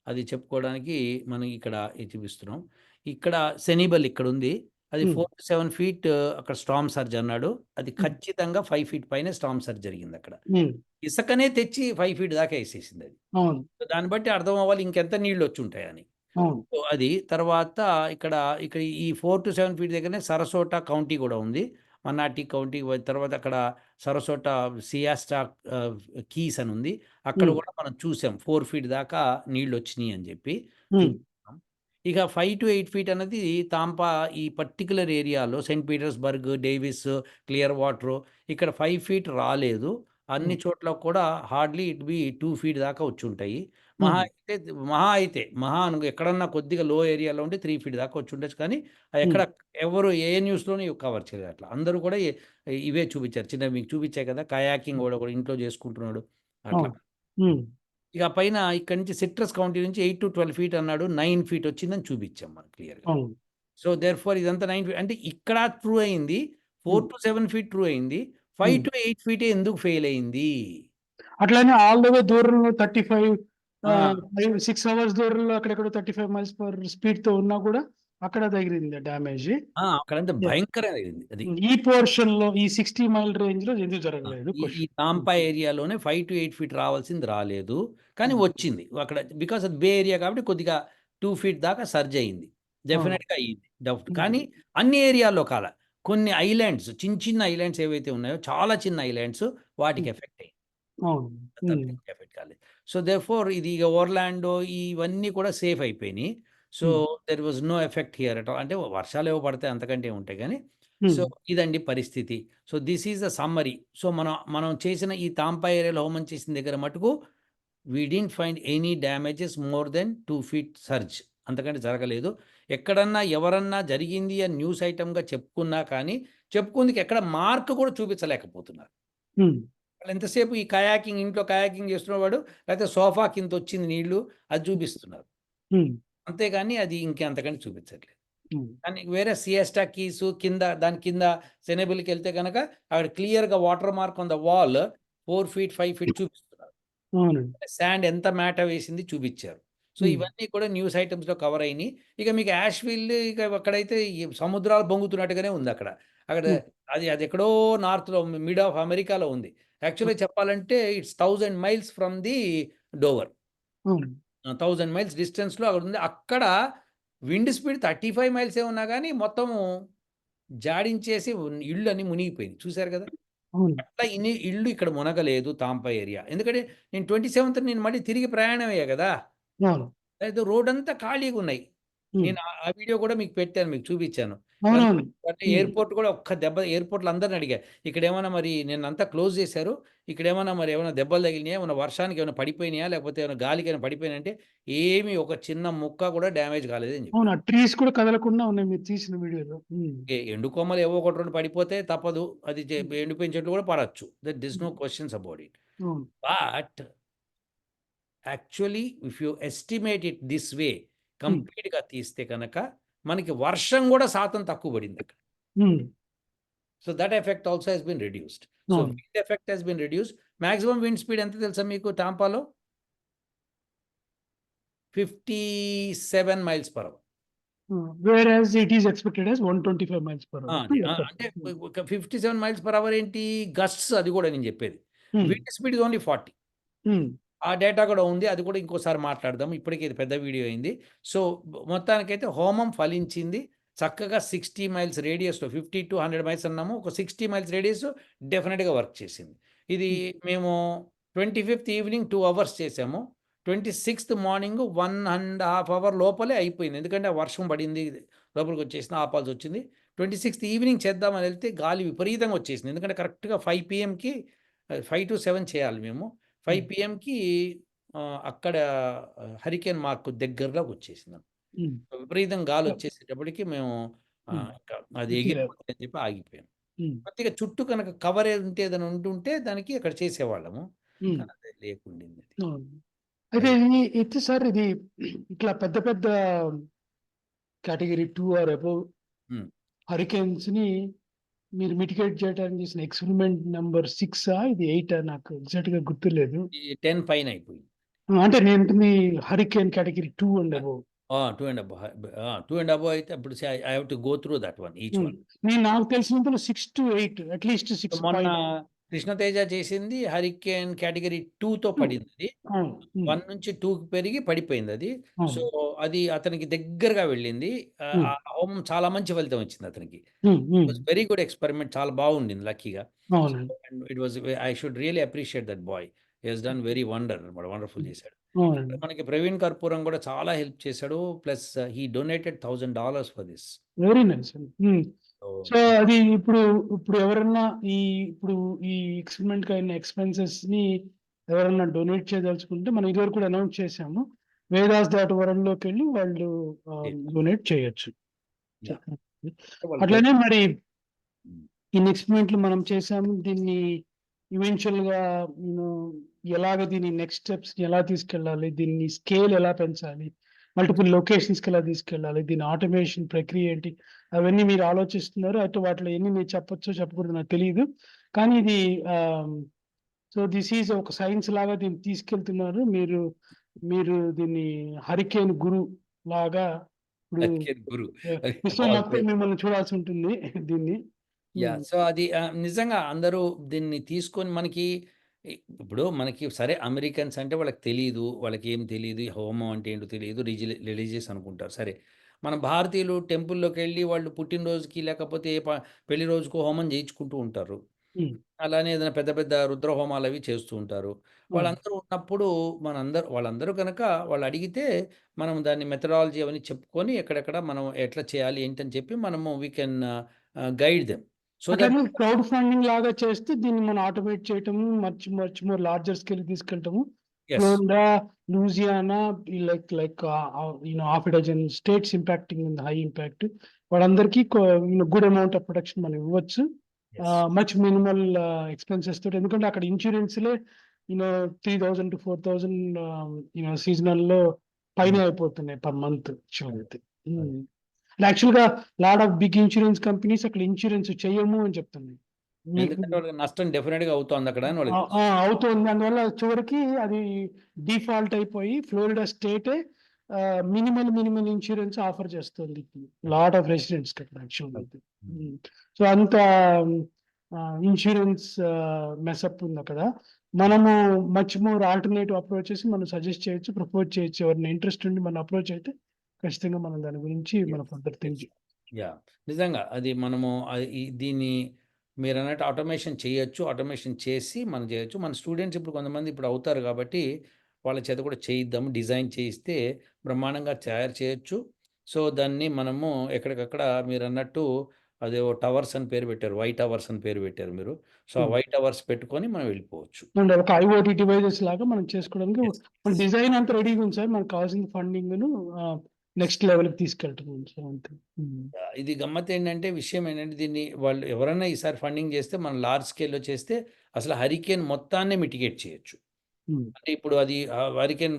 అది చెప్పుకోవడానికి మనం ఇక్కడ ఇది చూపిస్తున్నాం. ఇక్కడ సెనిబల్ ఇక్కడుంది. అది హ్మ్. 4-7 ఫీట్ అక్కడ స్టార్మ్ సర్జ్ అన్నాడు. అది హ్మ్. ఖచ్చితంగా 5 ఫీట్ పైనే స్టార్మ్ సర్జ్ జరిగిందక్కడ. హ్మ్. ఇసకనే తెచ్చి 5 ఫీట్ దాకా ఏసేసిందది. అవును. సో, దాన్ని బట్టి అర్థం అవ్వాలి ఇంకెంత నీళ్లొచ్చుంటాయని. అవును. సో, అది తర్వాత ఇక్కడ, ఇక్కడ ఈ 4-7 ఫీట్ దగ్గరనే సరసోటా కౌంటీ గూడా ఉంది. మన్నాటి కౌంటీ తర్వాత అక్కడ సరసోటా సియాస్టా ఆహ్, కీస్ అని ఉంది. అక్కడ హ్మ్. గూడా మనం చూసాం. 4 ఫీట్ దాకా నీళ్లొచ్చినియి అని జెప్పి హ్మ్. చూపించాం. ఇక 5-8 ఫీట్ అన్నది తాంపా ఈ పర్టిక్యులర్ ఏరియాలో Saint Petersburg, Davis, clear water ఇక్కడ 5 ఫీట్ రాలేదు. అన్ని హ్మ్. చోట్ల కూడా హార్డ్‌లీ ఇట్ బి 2 ఫీట్ దాకా వచ్చుంటాయి. మహా హ్మ్. అయితే మహా ఎక్కడన్నా కొద్దిగా లో ఏరియాలో ఉంటే 3 ఫీట్ దాకా వచ్చుండొచ్చు. కానీ హ్మ్. ఎక్కడ ఎవరు ఏ న్యూస్‌లోని కవర్ చేయలేదు అట్లా. అందరూ కూడా ఇవే చూపించారు. చిన్నవి మీకు చూపించా కదా! కయాకింగ్ హ్మ్. వాడు ఒకడు ఇంట్లో చేసుకుంటున్నాడు. అట్లా. అవును. హ్మ్. ఇక పైన ఇక్కడి నుంచి సిట్రస్ కౌంటీ నుంచి 8-12 ఫీట్ అన్నాడు. 9 ఫీట్ వచ్చిందని చూపించాం మనం క్లియర్‌గా. అవును. సో, దేర్‌ఫోర్ ఇదంతా 9 ఫీట్ అంటే ఇక్కడ ట్రూ అయింది. హ్మ్. 4-7 ఫీట్ ట్రూ అయింది. హ్మ్. 5-8 ఫీటే ఎందుకు ఫెయిల్ అయింది? అట్లనే ఆల్ ద వే దూరంలో 35 ఆ! 6 అవర్స్ దూరంలో అక్కడెక్కడో 35 మైల్స్ పర్ స్పీడ్‌తో ఉన్నా కూడా అక్కడ తగిలింది డ్యామేజ్. అక్కడంతా భయంకరంగా అది. ఈ పోర్షన్ లో ఈ 60 మైల్ రేంజ్ లో ఎందుకు జరగలేదు? ఈ తాంపా ఏరియాలోనే 5-8 ఫీట్ రావాల్సింది రాలేదు. కానీ వచ్చింది. అక్కడ బికాస్ అది బే ఏరియా కాబట్టి కొద్దిగా 2 ఫీట్ దాకా సర్జ్ అయింది. డెఫినెట్‌గా అయ్యింది. డౌట్. కానీ అన్ని ఏరియాల్లో కాల. కొన్ని ఐలాండ్స్ చిన్న ఐలాండ్స్ ఏవైతే ఉన్నాయో చాలా చిన్న ఐలాండ్స్ వాటికి ఎఫెక్ట్ అయ్యింది. తప్పించి ఎఫెక్ట్ కాలేదు. సో దేర్‌ఫోర్ ఇది ఓర్లాండో ఇవన్నీ కూడా సేఫ్ అయిపోయినాయి. So there was no effect here at all. అంటే వర్షాలేవో పడతాయి అంతకంటే ఉంటాయి గానీ. సో ఇదండి పరిస్థితి. So this is the summary. So మనం చేసిన ఈ తాంపా ఏరియాలో హోమం చేసిన దగ్గర మటుకు we didn't find any damages more than 2 feet surge. అంతకంటే జరగలేదు. ఎక్కడన్నా ఎవరన్నా జరిగింది అని న్యూస్ ఐటెమ్‌గా చెప్పుకున్నా కానీ చెప్పుకుందుకు ఎక్కడ మార్క్ కూడా చూపించలేకపోతున్నారు. వాళ్ళు ఎంతసేపు ఈ కయాకింగ్ ఇంట్లో కయాకింగ్ చేస్తున్నవాడు లేకపోతే సోఫా కింద వచ్చింది నీళ్లు అది చూపిస్తున్నారు. అంతేగాని అది ఇంకంతకంటే చూపించట్లేదు. కానీ వేరే సియస్టా కీస్ కింద దాని కింద సెనబుల్కి వెళ్తే కనుక అక్కడ క్లియర్‌గా water mark on the wall 4 feet 5 feet చూపిస్తున్నారు. శాండ్ ఎంత మ్యాట వేసింది చూపించారు. సో ఇవన్నీ కూడా న్యూస్ ఐటమ్స్‌లో కవర్ అయినాయి. ఇక మీకు యాష్‌విల్ ఇక అక్కడైతే ఈ సముద్రాలు పొంగుతున్నట్టుగానే ఉంది అక్కడ. అది ఎక్కడో నార్త్‌లో మిడ్ ఆఫ్ అమెరికాలో ఉంది. యాక్చువల్‌గా చెప్పాలంటే it's 1000 miles from the Dover. 1000 miles డిస్టెన్స్‌లో అక్కడ ఉంది. అక్కడ విండ్ స్పీడ్ 35 మైల్సే ఉన్నా గానీ మొత్తము జాడించేసి ఇళ్ళన్నీ మునిగిపోయింది. చూసారు కదా! అట్లా ఇల్లు ఇక్కడ మునగలేదు తాంపా ఏరియా. ఎందుకంటే నేను 27థ్ నేను మళ్ళీ తిరిగి ప్రయాణం అయ్యా కదా! అయితే రోడంతా ఖాళీగున్నాయి. నేను ఆ వీడియో కూడా మీకు పెట్టాను. మీకు చూపించాను. అంటే ఎయిర్‌పోర్ట్ కూడా ఒక్క దెబ్బ ఎయిర్‌పోర్ట్‌లో అందరిని అడిగా. ఇక్కడేమన్నా మరి నిన్నంతా క్లోజ్ చేశారు. ఇక్కడేమన్నా మరి ఏమైనా దెబ్బలు తగిలినాయా? ఏమన్నా వర్షానికి ఏమైనా పడిపోయినాయా? లేకపోతే ఏమైనా గాలికేమైనా పడిపోయినాయా అంటే ఏమి ఒక చిన్న ముక్క కూడా డ్యామేజ్ కాలేదని చెప్పారు. అవునా? ట్రీస్ కూడా కదలకుండా ఉన్నాయి మీరు తీసిన వీడియోలో. ఎండు కొమ్మలు ఏవో ఒకటి 2 పడిపోతే తప్పదు. అది ఎండిపోయిన చెట్లు కూడా పడొచ్చు. That this no questions about it. But actually if you estimate it this way కంప్లీట్‌గా తీస్తే కనుక మనకి వర్షం కూడా శాతం తక్కువ పడింది అక్కడ. So that effect also has been reduced. So wind effect has been reduced. Maximum wind speed ఎంత తెలుసా మీకు టాంపాలో? 57 miles per hour. Whereas it is expected as 125 miles per hour. అంటే 57 మైల్స్ పర్ అవర్ ఏంటి? గస్ట్స్ అది కూడా నేను చెప్పేది. Wind speed is only 40. ఆ డేటా కూడా ఉంది. అది కూడా ఇంకోసారి మాట్లాడదాం. ఇప్పటికే ఇది పెద్ద వీడియో అయింది. సో మొత్తానికైతే హోమం ఫలించింది. చక్కగా 60 మైల్స్ రేడియస్‌లో 50-100 మైల్స్ అన్నాము. ఒక 60 మైల్స్ రేడియస్ డెఫినిట్‌గా వర్క్ చేసింది. ఇది మేము 25థ్ ఈవినింగ్ 2 అవర్స్ చేసాము. 26థ్ మార్నింగ్ 1½ అవర్ లోపలే అయిపోయింది. ఎందుకంటే ఆ వర్షం పడింది. లోపలికి వచ్చేసింది. ఆపాల్సొచ్చింది. 26థ్ ఈవినింగ్ చేద్దామని వెళ్తే గాలి విపరీతంగా వచ్చేసింది. ఎందుకంటే కరెక్ట్‌గా 5 పీఎంకి 5-7 చేయాలి మేము. 5 పీఎంకి అక్కడ హరికేన్ మార్క్ దగ్గరలోకి వచ్చేసింది. విపరీతం గాలి వచ్చేసేటప్పటికి మేము ఇంకా అది ఎగిరిపోతుంది అని చెప్పి ఆగిపోయాం. కొద్దిగా చుట్టూ కనుక కవర్ ఉంటే ఏదైనా ఉంటుంటే దానికి అక్కడ చేసేవాళ్ళము. అదే లేకుండింది. అయితే ఇది సార్ ఇది ఇట్లా పెద్ద పెద్ద కేటగిరీ 2 ఆర్ అబోవ్ హరికేన్స్ ని మీరు మిటిగేట్ చేయడానికి చేసిన ఎక్స్పెరిమెంట్ నంబర్ 6 ఇది 8 నాకు ఎగ్జాక్ట్ గా గుర్తులేదు. 10 పైన అయిపోయింది. అంటే నేను hurricane category 2 and above. 2 and above. 2 and above అయితే అప్పుడు I have to go through that one each one. నాకు తెలిసినంతలో 6-8 అట్లీస్ట్ 6. మొన్న కృష్ణతేజ చేసింది హరికేన్ కేటగిరీ 2తో పడింది. 1 నుంచి 2కి పెరిగి పడిపోయింది అది. సో అది అతనికి దగ్గరగా వెళ్ళింది. ఆ హోమం చాలా మంచి ఫలితం వచ్చింది అతనికి. Very good experiment. చాలా బాగుండింది లక్కీగా. It was I should really appreciate that boy. He has done very wonderful చేశాడు. మనకి ప్రవీణ్ కర్పూరం కూడా చాలా హెల్ప్ చేశాడు. Plus he donated $1000 for this. Very nice. So అది ఇప్పుడు ఎవరన్నా ఇప్పుడు ఈ ఎక్స్పెరిమెంట్ కి అయిన ఎక్స్పెన్సెస్ ని ఎవరన్నా డొనేట్ చేయదలుచుకుంటే మనం ఇదివరకు కూడా అనౌన్స్ చేశాము. Vedas.org లోకి వెళ్ళి వాళ్ళు డొనేట్ చేయొచ్చు. అట్లనే మరి ఇన్ని ఎక్స్పెరిమెంట్లు మనం చేసాము. దీన్ని ఈవెన్చువల్ గా ఎలాగ దీని నెక్స్ట్ స్టెప్స్ ఎలా తీసుకెళ్ళాలి, దీన్ని స్కేల్ ఎలా పెంచాలి, మల్టిపుల్ లొకేషన్స్కి ఎలా తీసుకెళ్ళాలి, దీని ఆటోమేషన్ ప్రక్రియ ఏంటి, అవన్నీ మీరు ఆలోచిస్తున్నారు. అయితే వాటిలో ఎన్ని మీరు చెప్పొచ్చో చెప్పకూడదు నాకు తెలియదు. కానీ ఇది సో దిస్ ఈజ్ ఒక సైన్స్ లాగా దీన్ని తీసుకెళ్తున్నారు. మీరు దీన్ని హరికేన్ గురు లాగా ఇప్పుడు హరికేన్ గురు. విశ్వం మొత్తం మిమ్మల్ని చూడాల్సి ఉంటుంది దీన్ని. సో అది నిజంగా అందరూ దీన్ని తీసుకొని మనకి ఇప్పుడు మనకి సరే అమెరికన్స్ అంటే వాళ్ళకి తెలీదు. వాళ్ళకేం తెలీదు. హోమం అంటే ఏంటో తెలీదు. రిలీజియస్ అనుకుంటారు. సరే. మన భారతీయులు టెంపుల్‌లోకెళ్ళి వాళ్ళు పుట్టినరోజుకి లేకపోతే పెళ్లి రోజుకో హోమం చేయించుకుంటూ ఉంటారు. అలానే ఏదైనా పెద్ద పెద్ద రుద్ర హోమాలవి చేస్తూ ఉంటారు. వాళ్ళందరూ ఉన్నప్పుడు వాళ్ళందరూ గనక వాళ్ళు అడిగితే మనం దాన్ని మెథడాలజీ అవన్నీ చెప్పుకొని ఎక్కడెక్కడ మనం ఎట్లా చేయాలి ఏంటని చెప్పి మనము we can guide them. So that అట్లనే క్రౌడ్ ఫండింగ్ లాగా చేస్తే దీన్ని మనం ఆటోమేట్ చేయటము, మచ్ మోర్ లార్జర్ స్కేల్ తీసుకెళ్ళటము. Yes. Florida, Louisiana, half a dozen states impacting in the high impact. వాళ్ళందరికీ గుడ్ అమౌంట్ ఆఫ్ ప్రొటెక్షన్ మనం ఇవ్వచ్చు. యెస్. మచ్ మినిమల్ ఎక్స్పెన్సెస్ తోటి. ఎందుకంటే అక్కడ ఇన్సూరెన్స్‌లే 3,000 to 4,000 సీజనల్‌లో పైనే అయిపోతున్నాయి పర్ మంత్ అయితే. యాక్చువల్‌గా lot of big insurance companies అక్కడ ఇన్సూరెన్స్ చెయ్యము అని చెప్తున్నాయి. ఎందుకంటే వాళ్ళకి నష్టం డెఫినిట్‌గా అవుతోంది అక్కడ అని వాళ్ళకి తెలుసు. అవుతుంది. అందువల్ల చివరికి అది డిఫాల్ట్ అయిపోయి ఫ్లోరిడా స్టేటే మినిమల్ ఇన్సూరెన్స్ ఆఫర్ చేస్తుంది లాట్ ఆఫ్ రెసిడెంట్స్‌కి అక్కడ యాక్చువల్‌గా అయితే. సో అంత ఇన్సూరెన్స్ మెసప్ ఉంది అక్కడ. మనము మచ్ మోర్ ఆల్టర్‌నేటివ్ అప్రోచెస్ మనం సజెస్ట్ చేయొచ్చు, ప్రపోజ్ చేయొచ్చు. ఎవరైనా ఇంట్రెస్ట్ ఉండి మన అప్రోచ్ అయితే ఖచ్చితంగా మనం దాని గురించి మనం ఫర్దర్ థింక్. యాహ్! నిజంగా అది మనము దీన్ని మీరన్నట్టు ఆటోమేషన్ చేయొచ్చు. ఆటోమేషన్ చేసి మనం చేయొచ్చు. మన స్టూడెంట్స్ ఇప్పుడు కొంతమంది ఇప్పుడు అవుతారు కాబట్టి, వాళ్ళ చేత కూడా చేయిద్దాం. డిజైన్ చేయిస్తే బ్రహ్మాండంగా తయారు చేయొచ్చు. సో, దాన్ని మనము ఎక్కడికక్కడ మీరన్నట్టు అదేవో టవర్స్ అని పేరు పెట్టారు. వై టవర్స్ అని పేరు పెట్టారు మీరు. సో, ఆ వై టవర్స్ పెట్టుకొని మనం వెళ్ళిపోవచ్చు. అండ్ ఒక ఐఓటీ డివైజెస్ లాగా మనం చేసుకోవడానికి యెస్. మన డిజైన్ అంతా రెడీగా ఉంది సార్. మనకు కావాల్సిన ఫండింగ్‌ను నెక్స్ట్ లెవెల్‌కి తీసుకెళ్తున్నాం సార్ అంతే. ఇది గమ్మత్తేంటంటే విషయం ఏంటంటే దీన్ని వాళ్ళు ఎవరైనా ఈసారి ఫండింగ్ చేస్తే మనం లార్జ్ స్కేల్‌లో చేస్తే అసలు హరికేన్ మొత్తాన్నే మిటిగేట్ చేయొచ్చు. అంటే ఇప్పుడు అది హరికేన్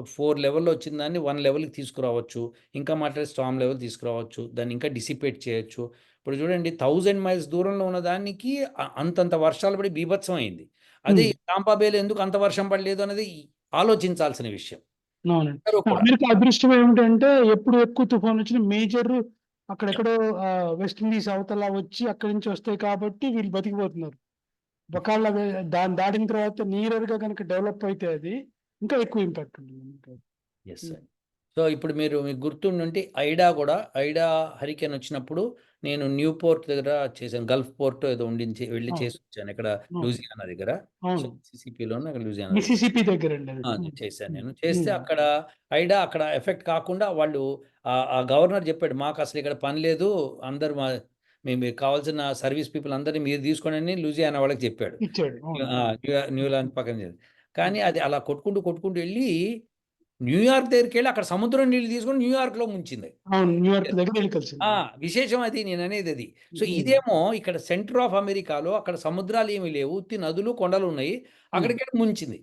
4 లెవెల్‌లో వచ్చిన దాన్ని 1 లెవెల్‌కి తీసుకురావచ్చు. ఇంకా మాట్లాడితే స్టార్మ్ లెవెల్ తీసుకురావచ్చు. దాన్ని ఇంకా డిసిపేట్ చేయొచ్చు. ఇప్పుడు చూడండి 1000 మైల్స్ దూరంలో ఉన్న దానికి అంతంత వర్షాలు పడి బీభత్సం అయింది. అదే టాంపా బేలో ఎందుకు అంత వర్షం పడలేదు అనేది ఆలోచించాల్సిన విషయం. అవునండి. అందరూ కూడా. అమెరికా అదృష్టం ఏమిటంటే ఎప్పుడు ఎక్కువ తుఫాన్ వచ్చిన మేజర్ అక్కడెక్కడో వెస్ట్ ఇండీస్ అవతల వచ్చి అక్కడి నుంచి వస్తాయి కాబట్టి వీళ్ళు బతికిపోతున్నారు. ఒకవేళ దాన్ని దాటిన తర్వాత నియరర్‌గా గనుక డెవలప్ అయితే అది ఇంకా ఎక్కువ ఇంపాక్ట్ ఉంటుంది. Yes sir. సో, ఇప్పుడు మీకు గుర్తుండుంటే ఐడా హరికేన్ వచ్చినప్పుడు నేను న్యూపోర్ట్ దగ్గర చేశాను. గల్ఫ్ పోర్ట్ ఏదో వెళ్లి చేసొచ్చాను. ఇక్కడ లూజియానా దగ్గర. సో, మిసిసిపిలోనో లూజియానా దగ్గర. మిసిసిపి దగ్గరండి అది. అది చేశాను నేను. చేస్తే అక్కడ అక్కడ ఎఫెక్ట్ కాకుండా వాళ్ళు ఆ గవర్నర్ చెప్పాడు. మాకసలు ఇక్కడ పని లేదు. అందరూ మీకు కావాల్సిన సర్వీస్ పీపుల్ అందరిని మీరు తీసుకోండని లూజియానా వాళ్ళకి చెప్పాడు. ఇచ్చాడు. న్యూలాండ్ పక్కన. కానీ అది అలా కొట్టుకుంటూ ఎళ్లి న్యూయార్క్ దగ్గరికెళ్ళి అక్కడ సముద్రం నీళ్ళు తీసుకొని న్యూయార్క్‌లో ముంచింది. అవును. న్యూయార్క్ దగ్గర వెళ్లి కలిసింది. విశేషం అది నేననేదది. సో, ఇదేమో ఇక్కడ సెంటర్ ఆఫ్ అమెరికాలో అక్కడ సముద్రాలేమి లేవు. ఉత్తి నదులు, కొండలున్నాయి. అక్కడికెళ్ళి ముంచింది.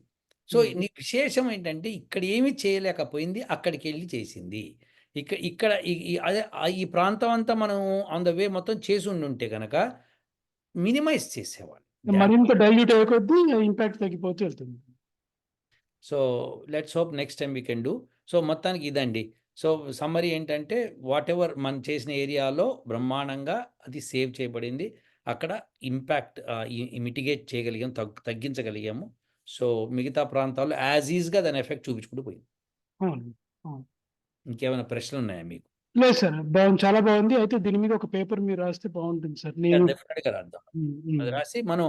సో, విశేషం ఏంటంటే ఇక్కడ ఏమి చేయలేకపోయింది. అక్కడికెళ్ళి చేసింది. ఇక్కడ అదే ఈ ప్రాంతం అంతా మనం ఆన్ ద వే మొత్తం చేసుండుంటే గనక మినిమైజ్ చేసేవాళ్ళు. మరింత డైల్యూట్ అయ్యే కొద్దీ ఇంపాక్ట్ తగ్గిపోతూ వెళ్తుంది. So, let's hope next time we can do. So, మొత్తానికి ఇదండి. సో, సమ్మరీ ఏంటంటే వాటెవర్ మనం చేసిన ఏరియాలో బ్రహ్మాండంగా అది సేవ్ చేయబడింది. అక్కడ ఇంపాక్ట్ మిటిగేట్ చేయగలిగాం. తగ్గించగలిగాము. సో, మిగతా ప్రాంతాల్లో యాజ్ ఈజ్‌గా దాని ఎఫెక్ట్ చూపించుకుంటూ పోయింది. అవును. ఇంకేమైనా ప్రశ్నలున్నాయా మీకు? లేదు సార్. బాగుంది. చాలా బాగుంది. అయితే దీని మీద ఒక పేపర్ మీరు రాస్తే బాగుంటుంది సార్. నేను డెఫినిట్‌గా రాద్దాం. అది రాసి మన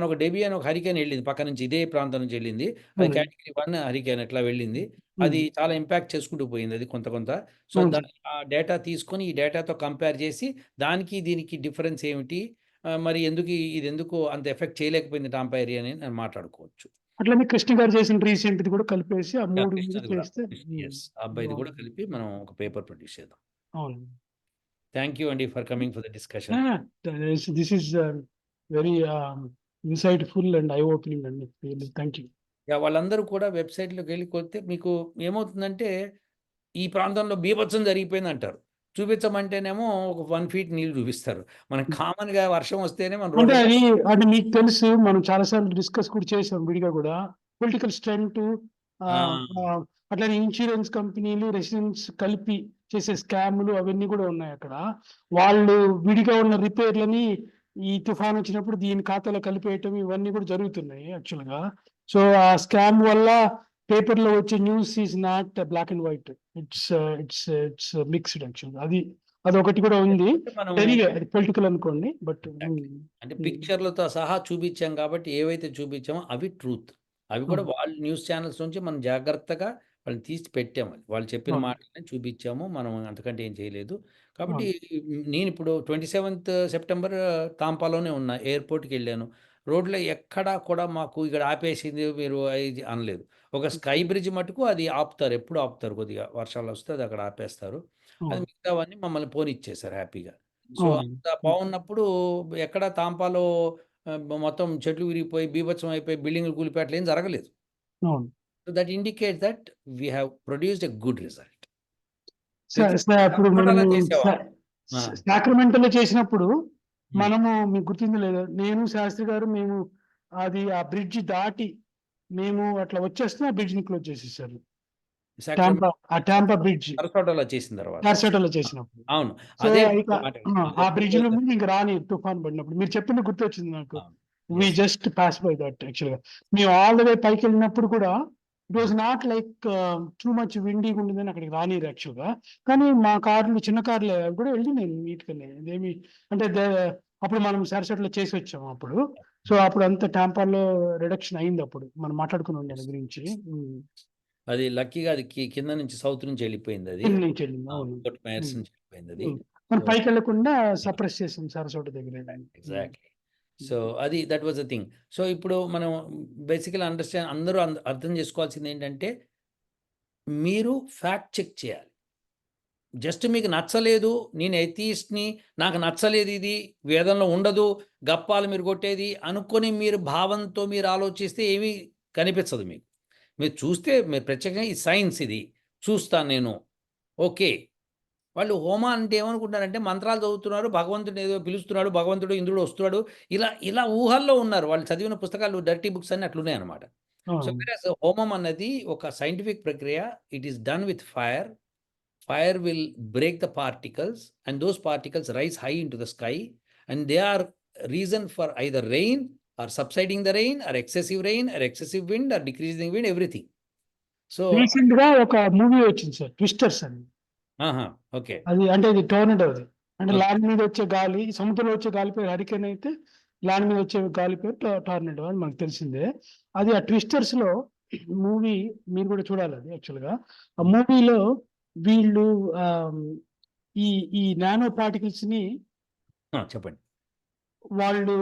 ఒక డెబీ అని ఒక హరికేన్ ఎళ్ళింది. పక్క నుంచి ఇదే ప్రాంతం నుంచి ఎళ్ళింది. అది కేటగిరీ 1 హరికేన్ అట్లా వెళ్ళింది. అది చాలా ఇంపాక్ట్ చేసుకుంటూ పోయింది అది కొంత. సో, ఆ డేటా తీసుకొని ఈ డేటాతో కంపేర్ చేసి దానికి దీనికి డిఫరెన్స్ ఏమిటి? మరి ఇదెందుకు అంత ఎఫెక్ట్ చేయలేకపోయింది టాంపా ఏరియా అని మాట్లాడుకోవచ్చు. అట్లనే కృష్ణ గారు చేసిన రీసెంట్‌ది కూడా కలిపేసి ఆ 3 కృష్ణది కూడా. చేస్తే యెస్. ఆ అబ్బాయిది కూడా కలిపి మనం ఒక పేపర్ ప్రొడ్యూస్ చేద్దాం. అవును. థాంక్ యూ అండి for coming for the discussion. This is very insightful and I opening అండి. Really thank you. వాళ్ళందరూ కూడా వెబ్‌సైట్‌లోకెళ్ళి కొడితే మీకు ఏమవుతుందంటే, ఈ ప్రాంతంలో బీభత్సం జరిగిపోయిందంటారు. చూపించమంటేనేమో ఒక 1 ఫీట్ నీళ్ళు చూపిస్తారు. మనకు కామన్‌గా వర్షం వస్తేనే మన అంటే రోడ్డు అది మీకు తెలుసు. మనం చాలా సార్లు డిస్కస్ కూడా చేసాం విడిగా కూడా. పొలిటికల్ స్టంట్ అట్లనే ఇన్స్యూరెన్స్ కంపెనీలు, రెసిడెంట్స్ కలిపి చేసే స్కాములు అవన్నీ కూడా ఉన్నాయి అక్కడ. వాళ్ళు విడిగా ఉన్న రిపేర్లని ఈ తుఫాన్ వచ్చినప్పుడు దీని ఖాతాలో కలిపేయటం ఇవన్నీ కూడా జరుగుతున్నాయి యాక్చువల్‌గా. సో, ఆ స్కామ్ వల్ల పేపర్‌లో వచ్చే news is not black and white. It's mixed యాక్చువల్‌గా. అదొకటి కూడా ఉంది. అంటే మనం ఎనీవే అది పొలిటికల్ అనుకోండి. బట్ అంటే పిక్చర్‌లతో సహా చూపించాం కాబట్టి ఏవైతే చూపించామో అవి ట్రూత్. అవి కూడా వాళ్ళు న్యూస్ ఛానెల్స్ నుంచి మనం జాగ్రత్తగా వాళ్ళని తీసి పెట్టాము. వాళ్ళు చెప్పిన అవును. మాటలనే చూపించాము. మనం అంతకంటే ఏం చేయలేదు. కాబట్టి అవును. నేనిప్పుడు 27థ్ సెప్టెంబర్ తాంపాలోనే ఉన్నా. ఎయిర్‌పోర్ట్‌కెళ్ళాను. రోడ్‌లో ఎక్కడా కూడా మాకు ఇక్కడ ఆపేసింది మీరు ఇది అనలేదు. ఒక స్కై బ్రిడ్జ్ మటుకు అది ఆపుతారు. ఎప్పుడు ఆపుతారు కొద్దిగా వర్షాలొస్తే అది అక్కడ ఆపేస్తారు. అది అవును. మిగతావన్నీ మమ్మల్ని పోనిచ్చేశారు హ్యాపీగా. సో, అవును. అంత బాగున్నప్పుడు ఎక్కడ తాంపాలో మొత్తం చెట్లు విరిగిపోయి, బీభత్సం అయిపోయి, బిల్డింగులు కూలిపోయి అట్లేం జరగలేదు. అవును. So, that indicates that we have produced a good result. ప్రతి అప్పుడు చోట అలా మనము చేసేవాళ్ళం. ఆ! సాక్రమెంటలో చేసినప్పుడు హ్మ్. మనము మీకు గుర్తుందో లేదో నేను శాస్త్రి గారు మేము ఆ బ్రిడ్జ్ దాటి మేము అట్లా వచ్చేస్తున్న ఆ బ్రిడ్జ్‌ని క్లోజ్ చేసేసారు. సాక్రమెంటో టాంపా బ్రిడ్జ్ సరస్వతలో చేసిన తర్వాత. సార్సోటాలో ఆ! చేసినప్పుడు. అవును. సో, అదే ఇక ఆ అదెప్పుడు బ్రిడ్జ్‌లో క్లోజ్ నుండి ఇంక రానియ్యరు తుఫాన్ పడినప్పుడు. మీరు చెప్పింది గుర్తొచ్చింది నాకు. అవును. We yes. Just pass by that యాక్చువల్‌గా. మేము ఆల్ ద వే పైకెళ్ళినప్పుడు కూడా it was hmm. Not like too much విండీగా ఉండిందని అక్కడికి రానియ్యరు యాక్చువల్‌గా. కానీ మా కార్లు చిన్న కార్లే అవి కూడా వెళ్ళినాయి నీట్‌గానే. ఇదేమి అంటే అప్పుడు మనం సార్సోటాలో చేసి వచ్చాము అప్పుడు. సో, అప్పుడు అంత టాంపాలో రిడక్షన్ అయిందప్పుడు. మనం మాట్లాడుకున్నాం దాని యెస్. గురించి. యెస్. అది లక్కీగా అది కింద నుంచి సౌత్ నుంచి ఎళ్ళిపోయిందది. కింద నుంచి వెళ్ళింది. ఆ! అవును. ఫోర్ట్ మైర్స్ హ్మ్. నుంచి వెళ్ళిపోయిందది. హ్మ్. మనం సో పైకెళ్ళకుండా ఆ! సప్రెస్ చేసాం సారసోట దగ్గరే. హ్మ్. ఎగ్జాక్ట్‌లీ. సో, అది that was the thing. So, ఇప్పుడు మనం బేసికల్లీ అందరూ అర్థం చేసుకోవాల్సిందేంటంటే, మీరు ఫ్యాక్ట్ చెక్ చేయాలి. జస్ట్ మీకు నచ్చలేదు, నేను ఎథీయిస్ట్‌ని, నాకు నచ్చలేదిది, వేదంలో ఉండదు, గప్పాలు మీరు కొట్టేది అనుకోని మీరు భావంతో మీరు ఆలోచిస్తే ఏమీ కనిపించదు మీకు. మీరు చూస్తే మీరు ప్రత్యేకంగా ఇది సైన్స్ ఇది. చూస్తాను నేను. ఓకే. వాళ్ళు హోమం అంటే ఏమనుకుంటున్నారంటే మంత్రాలు చదువుతున్నారు. భగవంతుడు ఏదో పిలుస్తున్నాడు. భగవంతుడు, ఇంద్రుడు వస్తున్నాడు. ఇలా ఊహల్లో ఉన్నారు. వాళ్ళు చదివిన పుస్తకాలు డర్టీ బుక్స్ అన్నీ అట్లున్నాయన్నమాట. సో, అవును. వేరస్ హోమం అన్నది ఒక సైంటిఫిక్ ప్రక్రియ. It is done with fire. Fire will break the particles and those particles rise high into the sky and they are reason for either rain or subsiding the rain or excessive wind or decreasing wind, everything. So, రీసెంట్‌గా ఒక మూవీ వచ్చింది సార్ 'ట్విస్టర్స్' అని. okay. అది అంటే ఇది టోర్నడోది. అంటే Okay. ల్యాండ్ మీద వచ్చే గాలి, సముద్రంలో వచ్చే గాలి పేరు హరికేన్ అయితే, ల్యాండ్ మీద వచ్చే గాలి పేరు టోర్నడో అని మనకు తెలిసిందే. అది ఆ 'ట్విస్టర్స్‌లో' మూవీ మీరు కూడా చూడాలది యాక్చువల్‌గా. ఆ మూవీలో వీళ్ళు ఆహ్, ఈ ఈ నానో పార్టికల్స్‌ని చెప్పండి. వాళ్ళు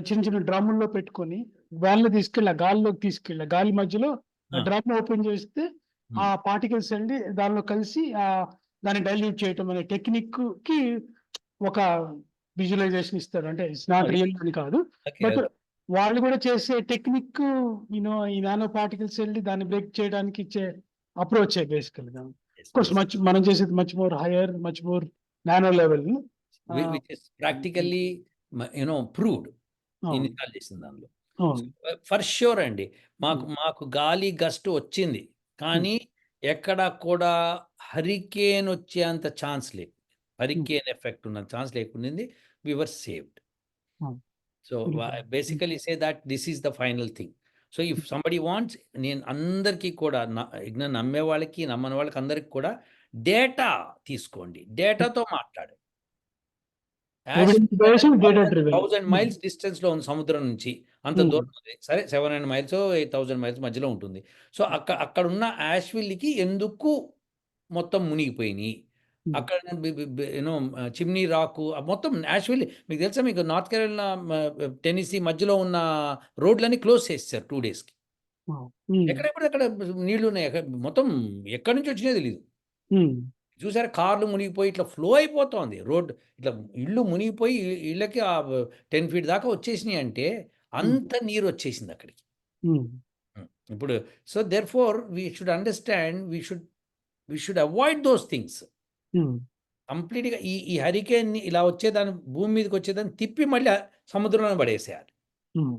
చిన్న చిన్న డ్రమ్ముల్లో పెట్టుకొని గాలిలోకి తీసుకెళ్ళి, ఆ గాలి మధ్యలో ఆ ఆ! డ్రమ్ ఓపెన్ చేస్తే ఆ హ్మ్. పార్టికల్స్ అండి దానిలో కలిసి దాన్ని డైల్యూట్ చేయటం అనే టెక్నిక్‌కి ఒక విజువలైజేషన్ ఇస్తారు. అంటే ఇట్స్ నాట్ అది రియల్ అని కాదు. ఓకే. But okay. వాళ్ళు కూడా చేసే టెక్నిక్ ఈ నానో పార్టికల్స్ ఎళ్లి దాన్ని బ్రేక్ చేయడానికి ఇచ్చే అప్రోచే బేసికల్‌గా. యెస్. Of course yes. మనం చేసేది much more hire, much more nano level. ఆహ్, విచ్ ఇస్ ప్రాక్టికల్లీ ప్రూవ్డ్. అవును. ఇన్‌స్టాల్ చేసిన దానిలో. సో, అవును. ఫర్ ష్యూర్ అండి. మాకు హ్మ్. మాకు గాలి గస్ట్ వచ్చింది. హ్మ్. కానీ ఎక్కడ కూడా హరికేన్ వచ్చేంత ఛాన్స్ లేదు. హ్మ్. హరికేన్ ఎఫెక్ట్ ఉన్న ఛాన్స్ లేకుండింది. We were saved. అవును. So, hmm. Hmm. Basically say that this is the final thing. So, if somebody wants నేను అందరికీ కూడా నమ్మే వాళ్ళకి, నమ్మని వాళ్ళకి అందరికి కూడా డేటా తీసుకోండి. డేటాతో మాట్లాడండి. ఎవిడెన్స్ యాష్‌విల్ అనేది బేస్డ్ డేటా డ్రివెన్. 1000 హ్మ్. మైల్స్ డిస్టెన్స్‌లో ఉంది సముద్రం నుంచి. అంత హ్మ్. దూరం ఉంది. సరే 700 మైల్సో, 8000 మైల్స్ మధ్యలో ఉంటుంది. సో, అక్కడున్న యాష్‌విల్‌కి ఎందుకు మొత్తం మునిగిపోయినియి? హ్మ్. అక్కడ బి బి బి చిమ్నీ రాకు మొత్తం యాష్‌విల్ మీకు తెలుసా మీకు నార్త్ కేరళ టెన్నెసీ మధ్యలో ఉన్న రోడ్‌లన్నీ క్లోజ్ చేసేసారు 2 డేస్‌కి. అవును. హ్మ్. ఎక్కడెక్కడ నీళ్లున్నాయి. మొత్తం ఎక్కడి నుంచి వచ్చినాయో తెలీదు. హ్మ్. చూసారా కార్లు మునిగిపోయి ఇట్లా ఫ్లో అయిపోతోంది. ఇట్లా ఇల్లు మునిగిపోయి ఇళ్ళకి 10 ఫీట్ దాకా వచ్చేసినాయంటే హ్మ్. అంత నీరొచ్చేసింది అక్కడికి. హ్మ్. ఇప్పుడు so therefore we should understand we should avoid those things. Hmm. కంప్లీట్‌గా ఈ హరికేన్‌ని ఇలా వచ్చేదాన్ని భూమి మీదకొచ్చేదాన్ని తిప్పి మళ్ళీ సముద్రంలో పడేసేయాలి. హ్మ్.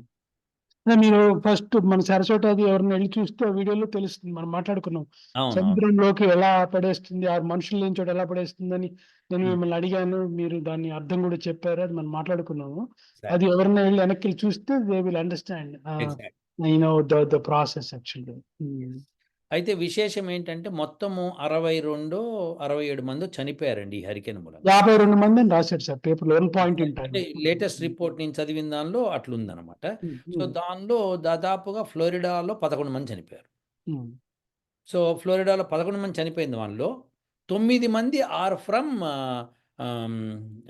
మీరు ఫస్ట్ మన సరస్వతి అది ఎవరిని వెళ్ళి చూస్తే వీడియోలో తెలుస్తుంది. మనం మాట్లాడుకున్నాం. అవునవును. సముద్రంలోకి ఎలా పడేస్తుంది, ఆ మనుషులు లేని చోట ఎలా పడేస్తుందని నేను మిమ్మల్ని అడిగాను. మీరు దాన్ని అర్థం కూడా చెప్పారు. అది మనం మాట్లాడుకున్నాము. అది ఎవరైనా వెళ్ళి వెనక్కి చూస్తే they will understand the process actually. అయితే విశేషం ఏంటంటే మొత్తము 67 మందో చనిపోయారండి ఈ హరికేన్ మూలంగా. 52 మంది అని రాశారు సార్ పేపర్‌లో. 1 పాయింట్ ఇన్ టైమ్. అంటే లేటెస్ట్ రిపోర్ట్ నేను చదివిన దానిలో అట్లుందనమాట. సో, దానిలో దాదాపుగా ఫ్లోరిడాలో 11 మంది చనిపోయారు. సో, ఫ్లోరిడాలో 11 మంది చనిపోయిన వాళ్ళలో 9 మంది ఆర్ ఫ్రమ్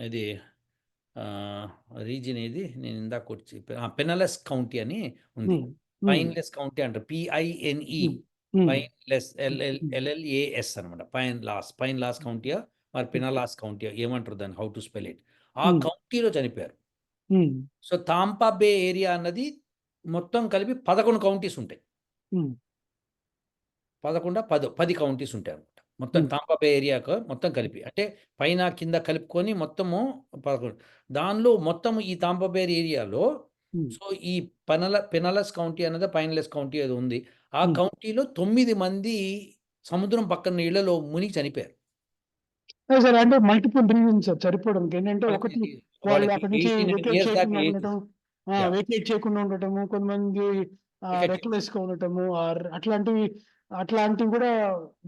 ఇది రీజియన్ ఏది నేను ఇందాక ఒకటి చెప్పాను. పెనలెస్ కౌంటీ అని ఉంది. పైన్‌లెస్ కౌంటీ అంటారు. పిఐఎన్ఈ పైన్‌లెస్ ఎల్ఎల్ఏఎస్ అనమాట. పైన్ లాస్ కౌంటీయా మరి పినలాస్ కౌంటీయా ఏమంటారు దాన్ని, హౌ టు స్పెల్ ఇట్. ఆ కౌంటీలో చనిపోయారు. సో, తాంపా బే ఏరియా అన్నది మొత్తం కలిపి 11 కౌంటీస్ ఉంటాయి. 10 కౌంటీస్ ఉంటాయన్నమాట. మొత్తం తాంపా బే ఏరియాకు మొత్తం కలిపి. అంటే పైన కింద కలుపుకొని మొత్తము 11. దానిలో మొత్తం ఈ తాంపా బే ఏరియాలో సో, ఈ పెనలస్ కౌంటీ అన్నది పైన్‌లెస్ కౌంటీ ఏదో ఉంది. ఆ కౌంటీలో 9 మంది సముద్రం పక్కన నీళ్లలో మునిగి చనిపోయారు. సార్ అంటే మల్టిపుల్ రీజన్స్ సార్ చనిపోవడానికి. ఏంటంటే ఒకటి వాళ్ళు అక్కడి నుంచి 89 వెకేట్ ఇయర్స్ దాకా చేయకుండా ఏజ్. ఉండటం, యాహ్! వెకేట్ చేయకుండా ఉండటము, కొంతమంది రెక్లెస్‌గా ఉండటము అట్లాంటివి కూడా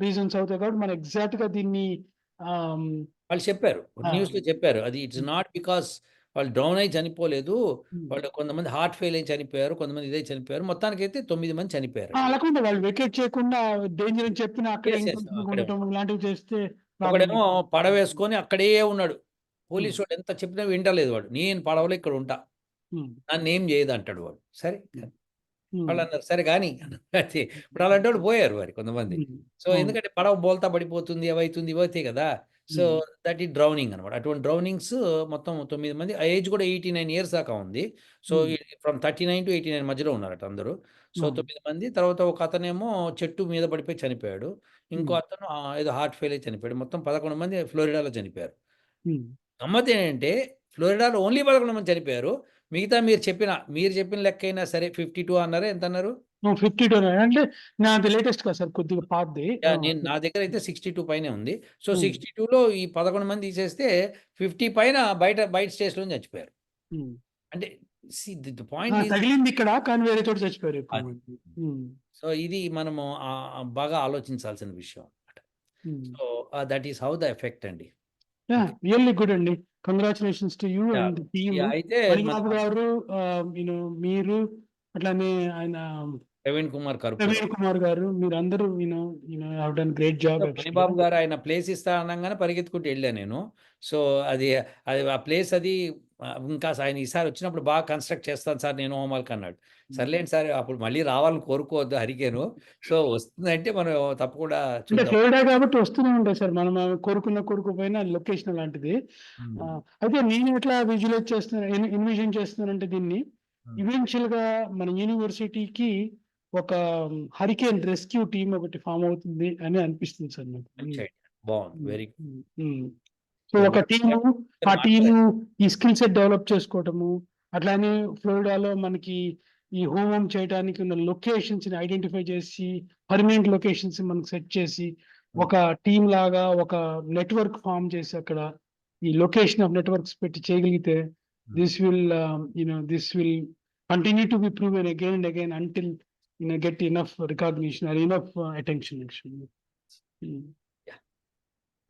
రీజన్స్ అవుతాయి. కాబట్టి మనం ఎగ్జాక్ట్‌గా దీన్ని ఆహ్, వాళ్ళు చెప్పారు. ఆ! న్యూస్‌లో చెప్పారు. అది ఇట్స్ నాట్ బికాస్ వాళ్ళు డ్రౌన్ అయ్యి చనిపోలేదు. హ్మ్. వాళ్ళు కొంతమంది హార్ట్ ఫెయిల్ అయ్యి చనిపోయారు. కొంతమంది ఇదై చనిపోయారు. మొత్తానికైతే 9 మంది చనిపోయారండి. అలాగే వాళ్ళు వెకేట్ చేయకుండా డేంజర్ అని చెప్పినా అక్కడే యెస్. ఇంటెన్సివ్‌గా అక్కడే ఉండటం ఇలాంటివి చేస్తే ప్రాబ్లమ్ ఒకడేమో అయిపోతుంది. పడవేసుకొని అక్కడే ఉన్నాడు. హ్మ్. పోలీసోడు ఎంత చెప్పినా వింటలేదు వాడు. నేను పడవలో ఇక్కడ ఉంటా. హ్మ్. నన్నేం చేయదు అంటాడు వాడు. సరే హ్మ్. హ్మ్. వాళ్ళన్నారు సరే గాని అది ఇప్పుడు అలాంటోళ్ళు పోయారు మరి కొంతమంది. హ్మ్. సో, అవును. ఎందుకంటే పడవ బోల్తా పడిపోతుంది, అవైతుంది, ఇవవుతాయి కదా! సో, హ్మ్. దట్ ఈస్ డ్రౌనింగ్ అనమాట. అటువంటి డ్రౌనింగ్స్ మొత్తం 9 మంది. ఆ ఏజ్ కూడా 89 ఇయర్స్ దాకా ఉంది. సో, హ్మ్. ఫ్రమ్ 39-89 మధ్యలో ఉన్నారట అందరూ. సో, అవును. 9 మంది. తర్వాత ఒక అతనేమో చెట్టు మీద పడిపోయి చనిపోయాడు. ఇంకో హ్మ్. అతను ఏదో హార్ట్ ఫెయిల్ అయ్యి చనిపోయాడు. మొత్తం 11 మంది ఫ్లోరిడాలో చనిపోయారు. హ్మ్. గమ్మత్తేంటంటే ఫ్లోరిడాలో ఓన్లీ 11 మంది చనిపోయారు. మిగతా మీరు చెప్పిన లెక్కయినా సరే 52 అన్నారా? ఎంతన్నారు? 52 అంటే నాది లేటెస్ట్ కాదు సార్. కొద్దిగా పాతది. యాహ్! నా దగ్గరైతే 62 పైనే ఉంది. సో, హ్మ్. 62లో ఈ 11 మంది తీసేస్తే 50 పైన బయట స్టేట్స్‌లోనే చచ్చిపోయారు. హ్మ్. అంటే ది పాయింట్ ఈస్ తగిలింది ఇక్కడ. కానీ వేరే చోట చచ్చిపోయారు ఎక్కువ అది. మంది. హ్మ్. సో, ఇది మనము బాగా ఆలోచించాల్సిన విషయం అన్నమాట. హ్మ్. So, that is how the effect అండి. యాహ్! ఓకే. రియల్లీ గుడ్ అండి. Congratulations to you yeah! And team. Yeah! అయితే మన మణిబాబు గారు, మీరు అట్లానే ఆయన ప్రవీణ్ కుమార్ కరుపూరం. ప్రవీణ్ కుమార్ గారు మీరందరూ have done great so, job యాక్చువల్‌గా. మణిబాబు గారు ఆయన ప్లేస్ ఇస్తా అనంగానే పరిగెత్తుకుంటూ ఎళ్ళా నేను. సో, అది అది ఆ ప్లేస్ అది ఇంకా ఆయన ఈసారి వచ్చినప్పుడు బాగా కన్‌స్ట్రక్ట్ చేస్తాను సార్ నేను హోంవర్క్ అన్నాడు. సర్లేండి సార్ అప్పుడు మళ్ళీ రావాలని కోరుకోవద్దు హరికేను. సో, వస్తుందంటే మనం తప్పకుండా అంటే చూద్దాం. ఫ్లోరిడా కాబట్టి వస్తూనే ఉంటాయి సార్. మనం కోరుకోకపోయినా లొకేషన్ అలాంటిది. హ్మ్. అయితే నేను ఎట్లా విజువలైజ్ చేస్తున్నాను, ఎన్విజన్ చేస్తున్నానంటే దీన్ని హ్మ్. ఈవెన్చువల్‌గా మన యూనివర్సిటీకి ఒక హరికేన్ రెస్క్యూ టీమ్ ఒకటి ఫార్మ్ అవుతుంది అని అనిపిస్తుంది సార్ నాకు. మంచి ఐడియా. బావుంది. హ్మ్. Very good. హ్మ్. హ్మ్. సో, సో, ఒక టీము, ఆ టీము మాట్లాడారు. ఈ స్కిల్ సెట్ డెవలప్ చేసుకోవటము, అట్లానే ఫ్లోరిడాలో మనకి ఈ హోమం చేయటానికి ఉన్న లొకేషన్స్‌ని ఐడెంటిఫై చేసి, పర్మనెంట్ లొకేషన్స్ మనకు సెట్ చేసి, హ్మ్. ఒక టీమ్ లాగా ఒక నెట్వర్క్ ఫార్మ్ చేసి అక్కడ ఈ లొకేషన్ ఆఫ్ నెట్వర్క్స్ పెట్టి చేయగలిగితే hmm. This will continue to be proven again and again until get enough recognition or enough attention actually. Hmm. Yeah!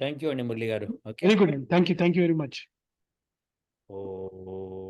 Thank you అండి Murali garu. Okay. Very good అండి. Thank you. Thank you very much. Oh!